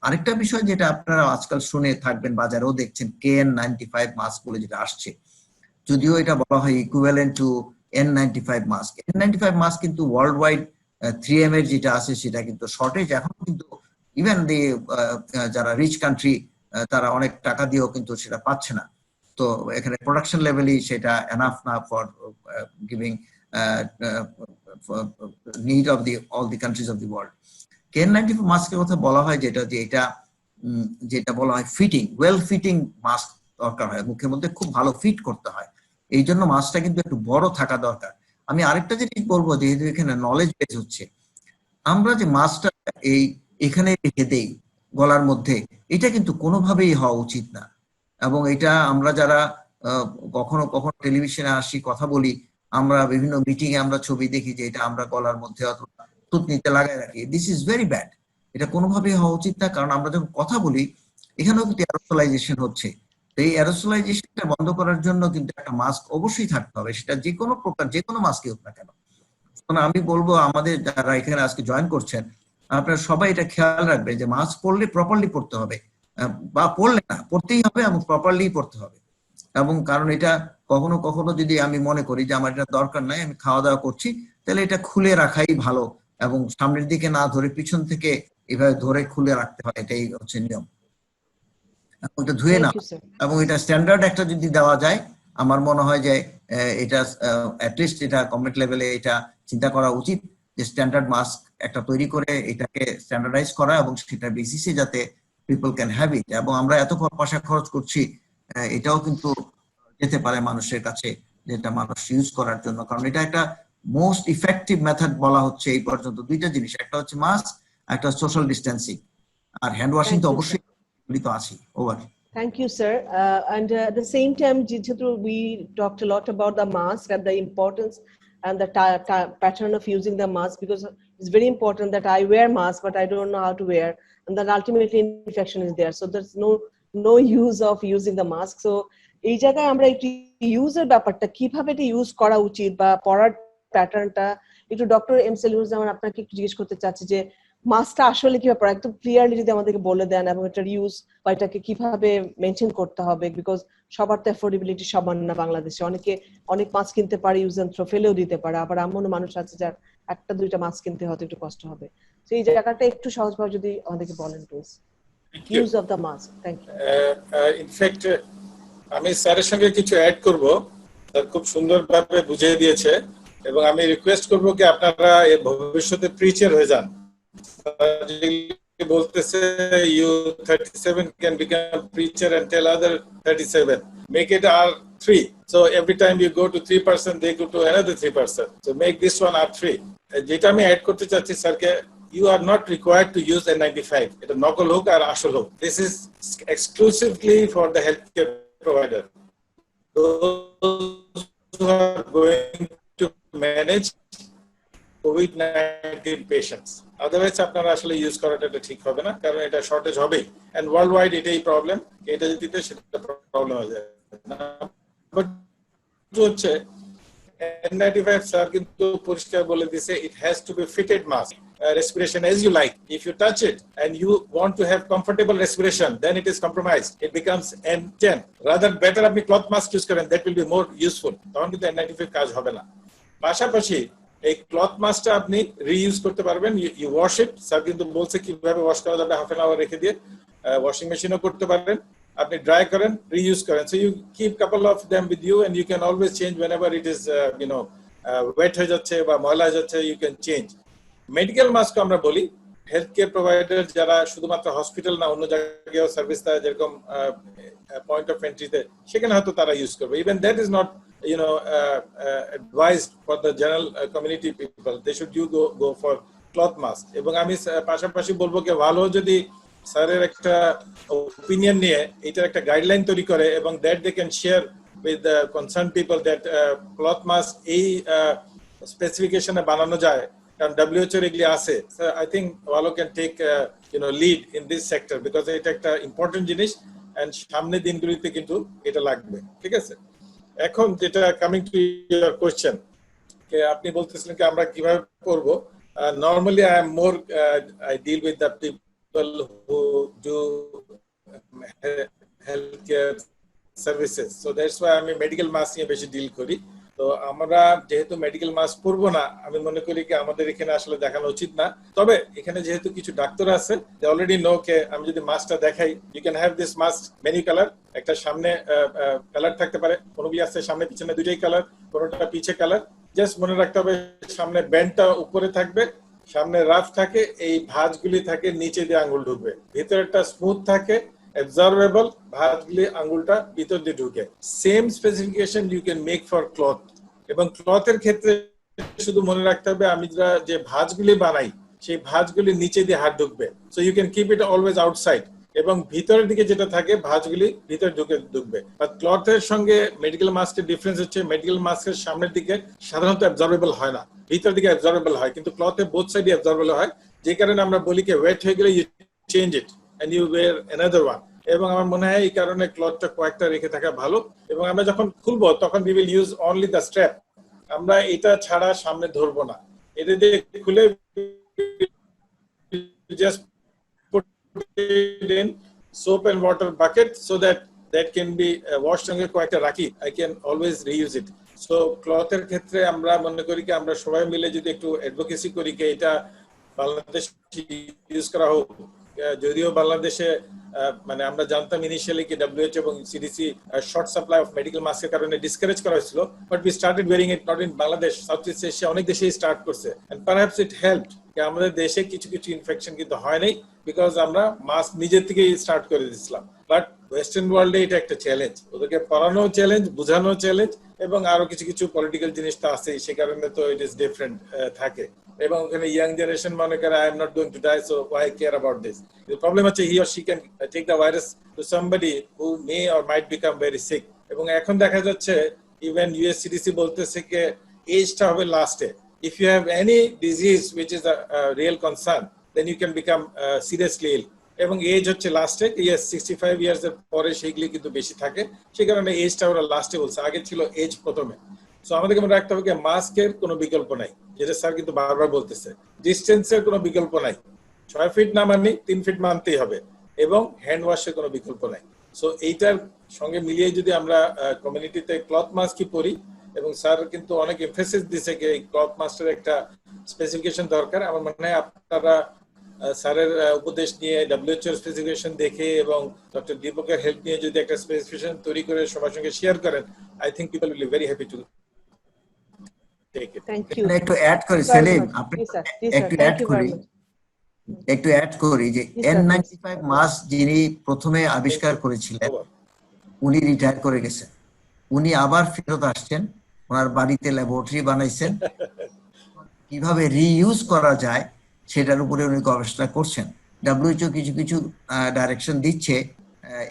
আরেকটা বিষয় যেটা আপনারা আজকাল শুনে থাকবেন, বাজারেও দেখছেন, KN95 মাস্ক বলে যেটা আসছে, যদিও এটা বলা হয় equivalent to N95 mask. N95 mask কিন্তু ওয়ার্ল্ড ওয়াইড 3M এর যেটা আছে সেটা কিন্তু শর্টেজ এখন, কিন্তু ইভেন যারা রিচ কান্ট্রি তারা অনেক টাকা দিয়েও কিন্তু সেটা পাচ্ছে না। তো এখানে প্রোডাকশন লেভেলই সেটা এনাফ না for giving need of all the country's of the world. KN95 মাস্কের কথা বলা হয় যেটা বলা হয় ফিটিং, ওয়েল ফিটিং মাস্ক দরকার হয়, মুখের মধ্যে খুব ভালো ফিট করতে হয়, এই জন্য মাস্কটা কিন্তু একটু বড় থাকা দরকার। আমি আরেকটা জিনিস বলবো, যেহেতু এখানে নলেজ বেস হচ্ছে, আমরা যে মাস্কটা এখানে রেখে দেই গলার মধ্যে, এটা কিন্তু কোনোভাবেই হওয়া উচিত না। এবং এটা আমরা যারা কখনো কখনো টেলিভিশনে আসি, কথা বলি, আমরা বিভিন্ন মিটিং এ আমরা ছবি দেখি যে এটা আমরা গলার মধ্যে অথবা থুতনিতে লাগাই রাখি। দিস ইজ ভেরি ব্যাড, এটা কোনোভাবেই হওয়া উচিত না, কারণ আমরা যখন কথা বলি এখানেও কিন্তু অ্যারোসোলাইজেশন হচ্ছে। এই অ্যারোসোলাইজেশনটা বন্ধ করার জন্য কিন্তু একটা মাস্ক অবশ্যই থাকতে হবে, সেটা যে কোনো প্রকার, যে কোনো মাস্কই হোক না কেন। আমি বলবো আমাদের যারা এখানে আজকে জয়েন করছেন, আপনারা সবাই এটা খেয়াল রাখবেন যে মাস্ক পরলে প্রপারলি পরতে হবে, বা পরলে না, পরতেই হবে এবং প্রপারলি পরতে হবে। এবং কারণ এটা কখনো কখনো যদি আমি মনে করি যে আমার এটা দরকার নাই, আমি খাওয়া দাওয়া করছি, তাহলে এটা খুলে রাখাই ভালো, এবং সামনের দিকে না ধরে পিছন থেকে এভাবে ধরে খুলে রাখতে হয়, এটাই হচ্ছে নিয়ম। ওটা ধুয়ে না, এবং এটা স্ট্যান্ডার্ড একটা যদি দেওয়া যায়, আমার মনে হয় যে এটা অ্যাটলিস্ট এটা গভর্নমেন্ট লেভেলে এটা চিন্তা করা উচিত যে স্ট্যান্ডার্ড মাস্ক একটা তৈরি করে এটাকে স্ট্যান্ডার্ডাইজ করা, এবং সেটা বেসিসে যাতে পিপল ক্যান হ্যাভ ইট। এবং আমরা এত পয়সা খরচ করছি, এটাও কিন্তু যেতে পারে মানুষের কাছে, যেটা মানুষ ইউজ করার জন্য, কারণ এটা একটা মোস্ট ইফেক্টিভ মেথড বলা হচ্ছে এই পর্যন্ত। দুইটা জিনিস, একটা হচ্ছে মাস্ক, একটা সোশ্যাল ডিস্টেন্সিং, আর হ্যান্ড ওয়াশিং তো অবশ্যই তো আছে। Over.
Thank you, sir. And at the same time, we talked a lot about the mask and the importance and the pattern of using the mask, because it's very important that I wear mask, but I don't know how to wear, and then ultimately infection is there. So there's no use of using the mask. So এই জায়গায় আমরা একটু ইউজের ব্যাপারটা কিভাবে এটা use করা উচিত বা পড়ার প্যাটার্নটা একটু ডক্টর এম সেলিউর আপনাকে একটু জিজ্ঞেস করতে চাচ্ছি যে মাস্কটা আসলে কিভাবে পড়া, একদম ক্লিয়ারলি যদি আমাদেরকে বলে দেন, এবং এটার ইউজ বা এটাকে কিভাবে মেনটেন করতে হবে, বিকজ সবার তো অ্যাফোর্ডেবিলিটি সমান না বাংলাদেশে। অনেক মাস্ক কিনতে পারে, ইউজ এন্ড থ্রো ফেলেও দিতে পারে, আবার এমন মানুষ আছে যার একটা দুইটা মাস্ক কিনতে হয়তো একটু কষ্ট হবে। তো এই জায়গাটা একটু সহজভাবে যদি আমাদেরকে বলেন please, use of the mask. Thank you.
In fact আমি স্যারের সঙ্গে কিছু অ্যাড করব, স্যার খুব সুন্দরভাবে বুঝিয়ে দিয়েছে, এবং আমি রিকোয়েস্ট করব কি আপনারা ভবিষ্যতে প্রিচার হয়ে যান। বলতেছে you 37 can become preacher and tell other 37, make it R3, so every time you go to 3% they go to another 3%, so make this one R3. যেটা আমি অ্যাড করতে চাচ্ছি স্যারকে, you are not required to use N95, এটা নকল হোক আর আসল হোক, this is exclusively for the healthcare provider, those who are going to manage COVID-19 patients. Otherwise আপনারা আসলে ইউজ করাটা ঠিক হবে না, কারণ এটা শর্টেজ হবেই, এন্ড ওয়ার্ল্ড ওয়াইড এটাই প্রবলেম, এটা যদি সেটা প্রবলেম হয়ে যায়। বাট হচ্ছে N95 স্যার কিন্তু পরিষ্কার বলে দিয়েছে, it has to be fitted mask, respiration as you like. If you touch it and you want to have comfortable respiration, then it is compromised. It becomes N10. Rather better আপনি cloth mask use করেন, that will be more useful. তখন কিন্তু N95 কাজ হবে না। পাশাপাশি এই cloth মাস্কটা আপনি রিইউজ করতে পারবেন। ইউ ওয়াশ ইট, স্যার কিন্তু বলছে কিভাবে ওয়াশ করা যাবে, হাফ এন আওয়ার রেখে দিয়ে ওয়াশিং মেশিনও করতে পারবেন। আপনি ড্রাই করেন, রিইউজ করেন। So you keep couple of them with you and you can always change whenever it is wet হয়ে যাচ্ছে বা ময়লা হয়ে যাচ্ছে, you can change. Medical mask আমরা বলি হেলথ কেয়ার প্রোভাইডার যারা শুধুমাত্র হসপিটাল না, অন্য জায়গায় সার্ভিস দেয়, যেরকম পয়েন্ট অফ এন্ট্রিতে, সেখানে হয়তো তারা ইউজ করবে। Even that is not advised for the general community people. They should go for cloth mask. এবং আমি পাশাপাশি বলবো যে ভালো যদি স্যারের একটা ওপিনিয়ন নিয়ে এটার একটা গাইডলাইন তৈরি করে এবং that they can share with the concerned people that cloth mask এই স্পেসিফিকেশনে বানানো যায়, কারণ WHO এগুলি আছে। So I think ভালো can take lead in this sector because এটা একটা ইম্পর্টেন্ট জিনিস and সামনের দিনগুলিতে কিন্তু এটা লাগবে। ঠিক আছে, এখন যেটা কামিং টু ইউর কোয়েশ্চেন, কে আপনি বলতেছিলেন কি আমরা কিভাবে করব। Normally I deal with the people who do healthcare services, so that's why আমি মেডিকেল মাস্ক নিয়ে বেশি ডিল করি। তো আমরা যেহেতু মেডিকেল মাস্ক পরবো না, আমি মনে করি কি আমাদের এখানে আসলে দেখানো উচিত না। তবে এখানে যেহেতু কিছু ডাক্তার আছে, দে অলরেডি নো কে আমি যদি মাস্কটা দেখাই, you can have this mask many colour. একটা সামনে কালার থাকতে পারে, কোনোগুলি আছে সামনে পিছনে দুইটাই কালার, কোনোটা পিছে কালার। জাস্ট মনে রাখতে হবে সামনে ব্যান্ডটা উপরে থাকবে, সামনে রাফ থাকে, এই ভাঁজগুলি থাকে, নিচে দিয়ে আঙ্গুল ঢুকবে, ভিতরেরটা স্মুথ থাকে, absorbable, ভাঁজগুলি আঙ্গুলটা ভিতর দিয়ে ঢুকে। Same specification you can make for cloth. এবং ক্লথের ক্ষেত্রে শুধু মনে রাখতে হবে আমরা যে ভাঁজগুলি বানাই সেই ভাঁজগুলি নিচে দিয়ে হাত ঢুকবে। So you can keep it always outside, এবং ভিতরের দিকে যেটা থাকে ভাঁজগুলি ভিতরে ঢুকবে। বাট ক্লথের সঙ্গে মেডিকেল মাস্কের ডিফারেন্স হচ্ছে মেডিকেল মাস্কের সামনের দিকে সাধারণত অ্যাবজর্বেবল হয় না, ভিতর দিকে অ্যাবজর্বেবল হয়, কিন্তু ক্লথে বোথ সাইডে অ্যাবজর্বেবল হয়, যে কারণে আমরা বলি কি ওয়েট হয়ে গেলে you change it and you wear another one. এবং আমার মনে হয় এই কারণে ক্লথটা কয়েকটা রেখে থাকা ভালো। এবং আমরা যখন খুলবো তখন we will use only the strap, আমরা এটা ছাড়া সামনে ধরবো না। এটা দিয়ে খুলে just put it in soap and water bucket so that can be washed সঙ্গে কয়েকটা রাখি, I can always reuse it. So ক্লথের ক্ষেত্রে আমরা মনে করি কি আমরা সবাই মিলে যদি একটু অ্যাডভোকেসি করি কি এটা বাংলাদেশে ইউজ করা হোক। যদিও বাংলাদেশে মানে আমরা জানতাম ইনিশিয়ালি কি WHO এবং CDC short supply of medical মাস্কের কারণে ডিসকারেজ করা হয়েছিল, but we started wearing it not in Bangladesh, South East Asia অনেক দেশেই স্টার্ট করছে। এন্ড পারহ্যাপস ইট হেল্পড যে আমাদের দেশে কিছু কিছু ইনফেকশন কিন্তু হয় নাই, বিকজ আমরা মাস্ক নিজে থেকেই স্টার্ট করে দিয়েছিলাম। বাট ওয়েস্টার্ন ওয়ার্ল্ডে এটা একটা চ্যালেঞ্জ, ওদেরকে পড়ানো চ্যালেঞ্জ, বোঝানো চ্যালেঞ্জ, এবং আরো কিছু কিছু পলিটিক্যাল জিনিস তো আছেই, সে কারণে তো ইট ইজ ডিফারেন্ট থাকে। এবং ওখানে ইয়াং জেনারেশন মনে করে I am not going to die, so why care about this. The problem হচ্ছে he or she can take the virus to somebody who may or might become very sick. এবং এখন দেখা যাচ্ছে even USCDC বলতেছে যে এজটা হবে লাস্টে। If you have any disease which is a real concern, then you can become seriously ill. এবং এজ হচ্ছে লাস্টে, 65 ইয়ার্স এর পরে সেইগুলি কিন্তু বেশি থাকে, সেই কারণে এজটা ওরা লাস্টে বলছে, আগে ছিল এজ প্রথমে। সো আমাদেরকে মনে রাখতে হবে যে মাস্কের কোনো বিকল্প নাই, যেটা স্যার কিন্তু বারবার বলতেছে। ডিস্টেন্সের কোনো বিকল্প নাই, 6 ফিট না মানি 3 ফিট মানতেই হবে, এবং হ্যান্ড ওয়াশের কোনো বিকল্প নাই। সো এইটার সঙ্গে মিলিয়ে যদি আমরা কমিউনিটিতে ক্লথ মাস্কই পরি, এবং স্যার কিন্তু অনেক এমফেসিস দিছে যে এই ক্লথ মাস্কের একটা স্পেসিফিকেশন দরকার। আমার মনে হয় আপনারা স্যারের উপদেশ নিয়ে WHO এর স্পেসিফিকেশন দেখে এবং ডক্টর দীপকের হেল্প নিয়ে যদি একটা স্পেসিফিকেশন তৈরি করে সবার সঙ্গে শেয়ার করেন, I think people will be very happy to take it.
Thank you.
একটু অ্যাড করি সেলিম, আপনি একটু অ্যাড করি যে N95 মাস্ক যিনি প্রথমে আবিষ্কার করেছিলেন উনি রিটায়ার করে গেছেন, উনি আবার ফেরত আসছেন, ওনার বাড়িতে ল্যাবরেটরি বানাইছেন, কিভাবে রিইউজ করা যায় সেটার উপরে উনি গবেষণা করছেন। WHO কিছু কিছু ডাইরেকশন দিচ্ছে,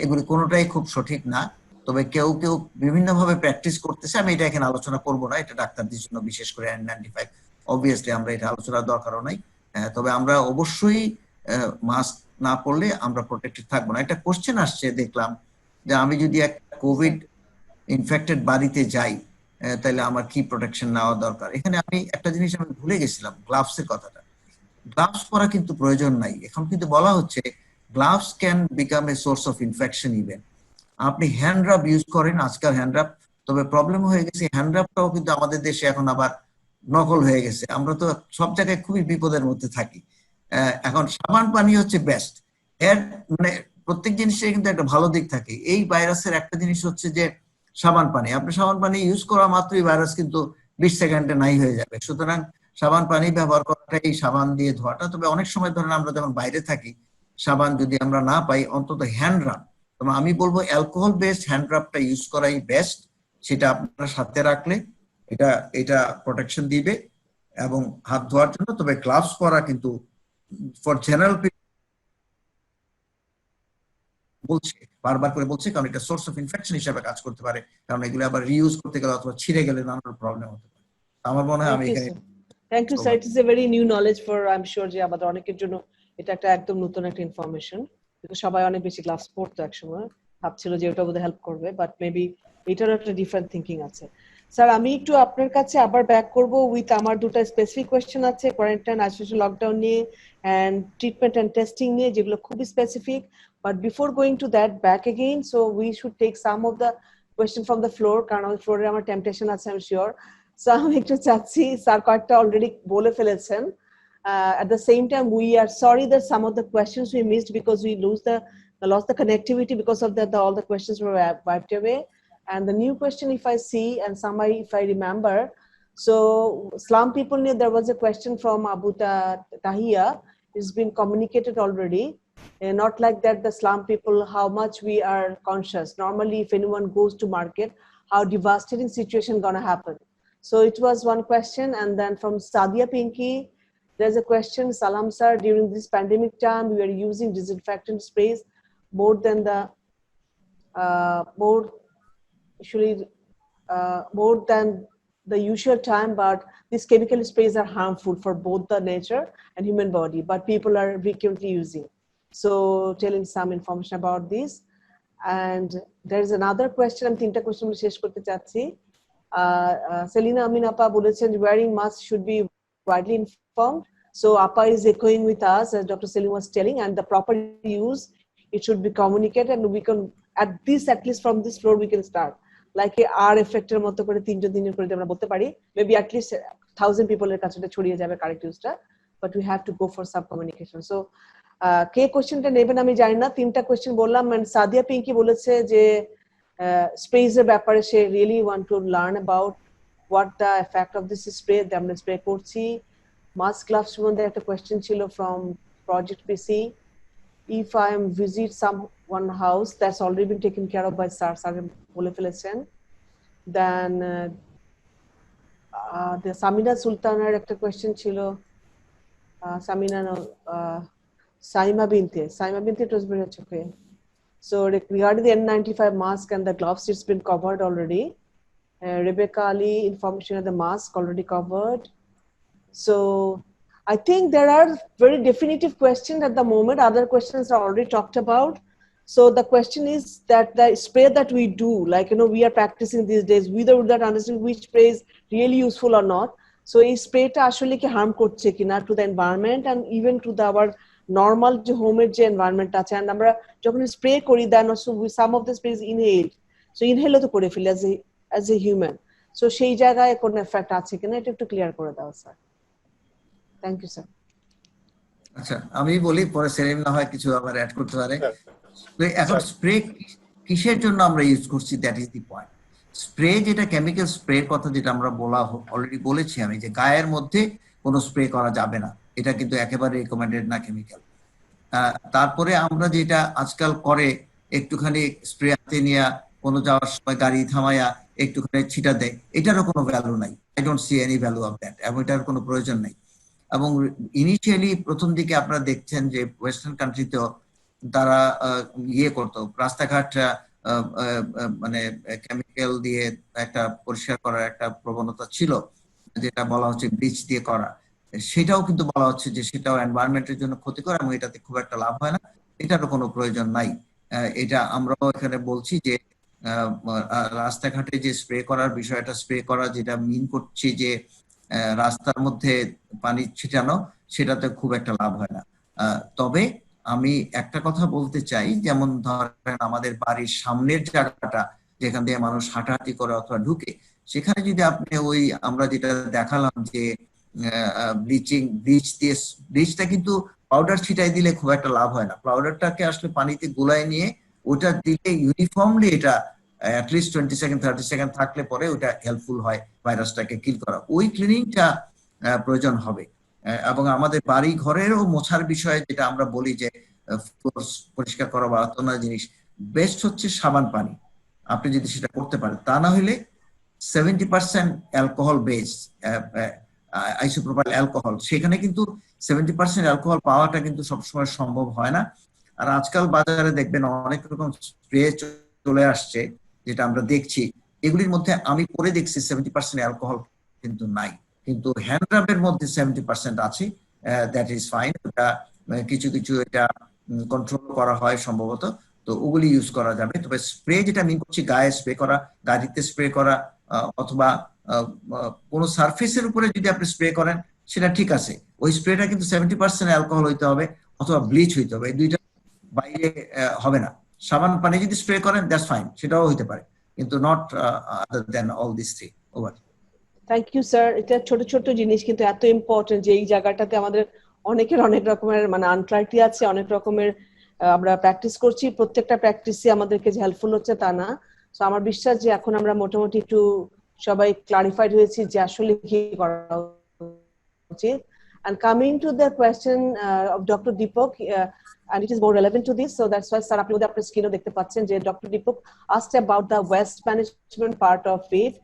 এগুলি কোনোটাই খুব সঠিক না, তবে কেউ কেউ বিভিন্নভাবে প্র্যাকটিস করতেছে। আমি এটা এখানে আলোচনা করবো না, এটা ডাক্তারদের জন্য, বিশেষ করে N95 অবভিয়াসলি আমরা এটা আলোচনার দরকারও নাই। তবে আমরা অবশ্যই মাস্ক না পরলে আমরা প্রোটেক্টেড থাকবো না। একটা কোশ্চেন আসছে দেখলাম যে আমি যদি একটা কোভিড ইনফেক্টেড বাড়িতে যাই তাহলে আমার কি প্রোটেকশন নেওয়া দরকার। এখানে আমি একটা জিনিস আমি ভুলে গেছিলাম, গ্লাভস এর কথাটা। গ্লাভস পরা কিন্তু প্রয়োজন নাই। এখন কিন্তু বলা হচ্ছে gloves can become a source of infection even. আপনি হ্যান্ড রাব ইউজ করেন আজকাল হ্যান্ড রাব, তবে প্রবলেম হয়ে গেছে হ্যান্ড রাবটাও কিন্তু আমাদের দেশে এখন আবার নকল হয়ে গেছে। আমরা তো সব জায়গায় খুবই বিপদের মধ্যে থাকি। এখন সাবান পানি হচ্ছে বেস্ট। এর মানে প্রত্যেক জিনিসের কিন্তু একটা ভালো দিক থাকে। এই ভাইরাসের একটা জিনিস হচ্ছে যে সাবান পানি, আপনি সাবান পানি ইউজ করা মাত্রই ভাইরাস কিন্তু 20 সেকেন্ডে নাই হয়ে যাবে। সুতরাং সাবান পানি ব্যবহার করাটাই, সাবান দিয়ে ধোয়াটা। তবে অনেক সময় ধরেন আমরা যখন বাইরে থাকি, সাবান যদি আমরা না পাই, অন্তত হ্যান্ড রাব, তবে আমি বলবো অ্যালকোহল বেসড হ্যান্ড রাবটা ইউজ করাই বেস্ট। সেটা আপনারা সাথে রাখলে এটা এটা প্রোটেকশন দিবে এবং হাত ধোয়ার জন্য। তবে গ্লাভস পরা কিন্তু ফর জেনারেল বলছে, বারবার করে বলছে, কারণ এটা সোর্স অফ ইনফেকশন হিসেবে কাজ করতে পারে, কারণ এগুলো আবার রিইউজ করতে গেলে অথবা ছিঁড়ে গেলে নানান প্রবলেম হতে পারে। আমার মনে হয় আমি এখানে
thank you sir, it is a very new knowledge for, I am sure যে আমাদের অনেকের জন্য এটা একটা একদম নতুন একটা ইনফরমেশন। কিন্তু সবাই অনেক বেশি গ্লাভস পরতো একসময়, ভাবছিল যে ওটা বোধহয় হেল্প করবে, বাট মেবি এটারও একটা ডিফারেন্ট থিঙ্কিং আছে। স্যার আমি একটু আপনার কাছে আবার ব্যাক করব উইথ আমার দুটো স্পেসিফিক কোয়েশ্চেন আছে কোয়ারেন্টাইন, আইসোলেশন, লকডাউন নিয়ে এন্ড ট্রিটমেন্ট এন্ড টেস্টিং নিয়ে, যেগুলো খুবই specific. But before going to that back again, so we should take some of the question from the floor, কারণ ওই ফ্লোরে আমার টেম্পটেশন আছে, আই এম শিওর। সো আমি একটু চাচ্ছি, স্যার কয়েকটা অলরেডি বলে ফেলেছেন। At the same time, we are sorry that some of the questions we missed because we lost the connectivity because of that. All the questions were wiped away. And the new question, if I see, and somebody, if I remember, so slum people, there was a question from Abu Tahia. It's been communicated already. And not like that, the slum people, how much we are conscious. Normally, if anyone goes to market, how devastating situation gonna happen. So it was one question. And then from Sadia Pinky, there's a question, Salam sir, during this pandemic time, we are using disinfectant sprays more than the more than the usual time, but these chemical sprays are harmful for both the nature and human body, but people are frequently using. So telling some information about this. And there is another question, I'm tinta question শেষ করতে চাচ্ছি। Selina Amin Appa বলেছেন wearing mask should be widely informed. So Appa is echoing with us, as Dr. Selim was telling, and the proper use, it should be communicated, and we can, at least from this floor, we can start. Like our effector মতো করে 3 দিন করে আমরা বলতে পারি, maybe at least 1000 people এর কাছে ছড়িয়ে যাবে কারেক্ট ইউজটা, but we have to go for some communication. So কে কোশ্চেনটা নেবেন আমি জানি না, 3টা কোশ্চেন বললাম। and সাদিয়া পিঙ্কি বলেছে যে স্প্রেজ এর ব্যাপারে সে really want to learn about what the effect of this spray, আমরা স্প্রে করছি। মাস্ক গ্লাভস সম্বন্ধে একটা কোয়েশ্চেন ছিল from Project PC. If I am visit someone house, that's already been taken care of by SAR, বলে ফেলেছেন। Then the Samina Sultaner একটা question ছিল, Samina Saima Binte, it was very okay. So regarding the N95 mask and the gloves, it's been covered already. Rebecca Ali, information of the mask already covered. So I think there are very definitive questions at the moment. Other questions are already talked about. So the question is that the spray that we do, like, we are practicing these days, whether we don't understand which spray is really useful or not. So এই স্প্রেটা আসলে কি harm করছে কিনা to the environment and even to the our normal যে হোমের যে environment আছে, and আমরা যখন স্প্রে করি দেন also some of the sprays inhaled, so inhale তো করে ফেলি as a human. So সেই জায়গায় কোনো এফেক্ট আছে কিনা এটা একটু ক্লিয়ার করে দাও স্যার। Thank you sir.
আচ্ছা আমি বলি, পরে সেলিম না হয় কিছু আবার অ্যাড করতে পারে। এখন স্প্রে কিসের জন্য আমরা ইউজ করছি, that is the point. Spray যেটা কেমিক্যাল স্প্রে কথা যেটা আমরা অলরেডি বলেছি আমি, যে গায়ের মধ্যে কোনো স্প্রে করা যাবে না, এটা কিন্তু একেবারে রিকমেন্ডেড না কেমিক্যাল। তারপরে আমরা যেটা আজকাল করে একটুখানি স্প্রে হাতে নিয়ে কোনো যাওয়ার সময় গাড়ি থামাইয়া একটুখানি ছিটা দেয়, এটারও কোনো ভ্যালু নাই। I don't see any value of that, এবং এটার কোনো প্রয়োজন নেই। এবং ইনিশিয়ালি প্রথম দিকে আপনারা দেখছেন যে ওয়েস্টার্ন কান্ট্রিতেও তারা ইয়ে করতো, রাস্তাঘাট মানে কেমিক্যাল দিয়ে একটা পরিষ্কার করার একটা প্রবণতা ছিল, যেটা বলা হচ্ছে ব্লিচ দিয়ে করা। সেটাও কিন্তু বলা হচ্ছে যে সেটাও এনভায়রনমেন্টের জন্য ক্ষতিকর এবং এটাতে খুব একটা লাভ হয় না, এটারও কোনো প্রয়োজন নাই। এটা আমরাও এখানে বলছি যে রাস্তাঘাটে যে স্প্রে করার বিষয়টা, স্প্রে করা যেটা মিন করছি যে রাস্তার মধ্যে পানি ছিটানো, সেটাতে খুব একটা লাভ হয় না। তবে আমি একটা কথা বলতে চাই, যেমন ধরেন আমাদের বাড়ির সামনের জায়গাটা যেখান দিয়ে মানুষ হাঁটাহাঁটি করে অথবা ঢুকে, সেখানে যদি আপনি ওই আমরা যেটা দেখালাম যে ব্লিচটা কিন্তু পাউডার ছিটাই দিলে খুব একটা লাভ হয় না। পাউডারটাকে আসলে পানিতে গুলায় নিয়ে ওটা দিলে ইউনিফর্মলি এটা অ্যাটলিস্ট 20 সেকেন্ড 30 সেকেন্ড থাকলে পরে ওটা হেল্পফুল হয় ভাইরাসটাকে কিল করা। ওই ক্লিনিংটা প্রয়োজন হবে। এবং আমাদের বাড়ি ঘরেরও মোছার বিষয়ে যেটা আমরা বলি যে পরিষ্কার করা বা অন্য জিনিস, বেস্ট হচ্ছে সাবান পানি, আপনি যদি সেটা করতে পারেন। তা না হলে 70% অ্যালকোহল বেস আইসোপ্রোপাইল অ্যালকোহল, সেখানে কিন্তু 70% অ্যালকোহল পাওয়াটা কিন্তু সবসময় সম্ভব হয় না। আর আজকাল বাজারে দেখবেন অনেক রকম স্প্রে চলে আসছে, যেটা আমরা দেখছি, এগুলির মধ্যে আমি পরে দেখছি 70% অ্যালকোহল কিন্তু নাই, কিন্তু হ্যান্ড রাবের মধ্যে 70% আছে। That is fine. ওটা কিছু কিছু এটা কন্ট্রোল করা হয় সম্ভবত, তো ওগুলি ইউজ করা যাবে। তবে স্প্রে যেটা আমি করছি, গায়ে স্প্রে করা, গাড়িতে স্প্রে করা, অথবা কোনো সারফেসের উপরে যদি আপনি স্প্রে করেন সেটা ঠিক আছে। ওই স্প্রেটা কিন্তু 70% অ্যালকোহল হইতে হবে অথবা ব্লিচ হইতে হবে, এই দুইটা বাইরে হবে না। সাবান পানি যদি স্প্রে করেন দ্যাটস ফাইন, সেটাও হইতে পারে, কিন্তু not other than all this three. Over.
Thank you sir. এটা ছোট ছোট জিনিস কিন্তু এত ইম্পর্টেন্ট যে এই জায়গাটাতে আমাদের অনেকের অনেক রকমের মানে আনক্লারিটি আছে, অনেক রকমের আমরা প্র্যাকটিস করছি, প্রত্যেকটা প্র্যাকটিসই আমাদেরকে যে হেল্পফুল হচ্ছে তা না। তো আমার বিশ্বাস যে এখন আমরা মোটামুটি একটু সবাই ক্লারিফাইড হয়েছি যে আসলে কি করা উচিত। And coming to the question of Dr. Deepak, and it is more relevant to this, so that's why sir আপনি ওদের আপনার স্ক্রিনও দেখতে পাচ্ছেন যে Dr. Deepak asked about the waste management part of it.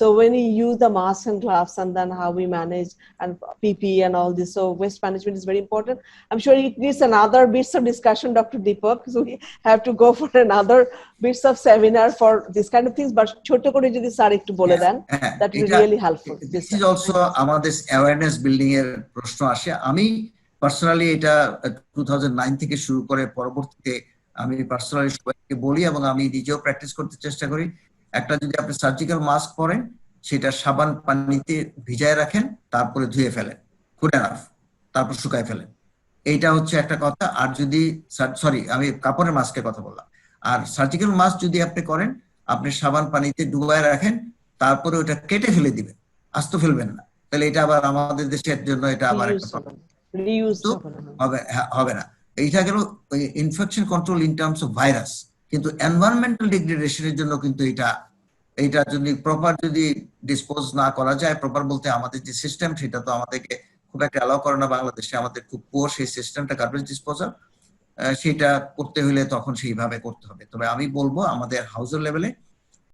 So when we use the mask and gloves and then how we manage and PPE and all this, so waste management is very important. I'm sure it needs another bits of discussion, Dr. Deepak, so we have to go for another bits of seminar for this kind of things, but ছোট করে যদি sir একটু বলে দেন, that will be really helpful.
This is also আমাদের awareness building এর প্রশ্ন আসে। আমি পার্সোনালি এটা 2009 থেকে শুরু করে পরবর্তীতে আমি পার্সোনালি সবাইকে বলি এবং আমি নিজেও প্র্যাকটিস করতে চেষ্টা করি। একটা যদি আপনি সার্জিক্যাল মাস্ক পরেন, সেটা সাবান পানিতে ভিজায় রাখেন, তারপরে ধুয়ে ফেলেন, গুড এনাফ, তারপর শুকায় ফেলেন। এইটা হচ্ছে একটা কথা। আর যদি সরি, আমি কাপড়ের মাস্কের কথা বললাম। আর সার্জিক্যাল মাস্ক যদি আপনি করেন, আপনি সাবান পানিতে ডুবায় রাখেন, তারপরে ওটা কেটে ফেলে দিবেন, আস্ত ফেলবেন না। তাহলে এটা আবার আমাদের দেশের জন্য এটা আবার একটা হবে না। এইটা গেল infection control in terms of virus, কিন্তু এনভায়রনমেন্টাল ডিগ্রেডেশনের জন্য কিন্তু এটা যদি প্রপার যদি ডিসপোজ না করা যায়, প্রপার বলতে আমাদের যে সিস্টেম সেটা তো আমাদেরকে খুব একটা অ্যালাউ করে না বাংলাদেশে, আমাদের খুব পুয়ার সেই সিস্টেমটা, গার্বেজ ডিসপোজাল, সেটা করতে হলে তখন সেইভাবে করতে হবে। তবে আমি বলবো আমাদের হাউসের লেভেলে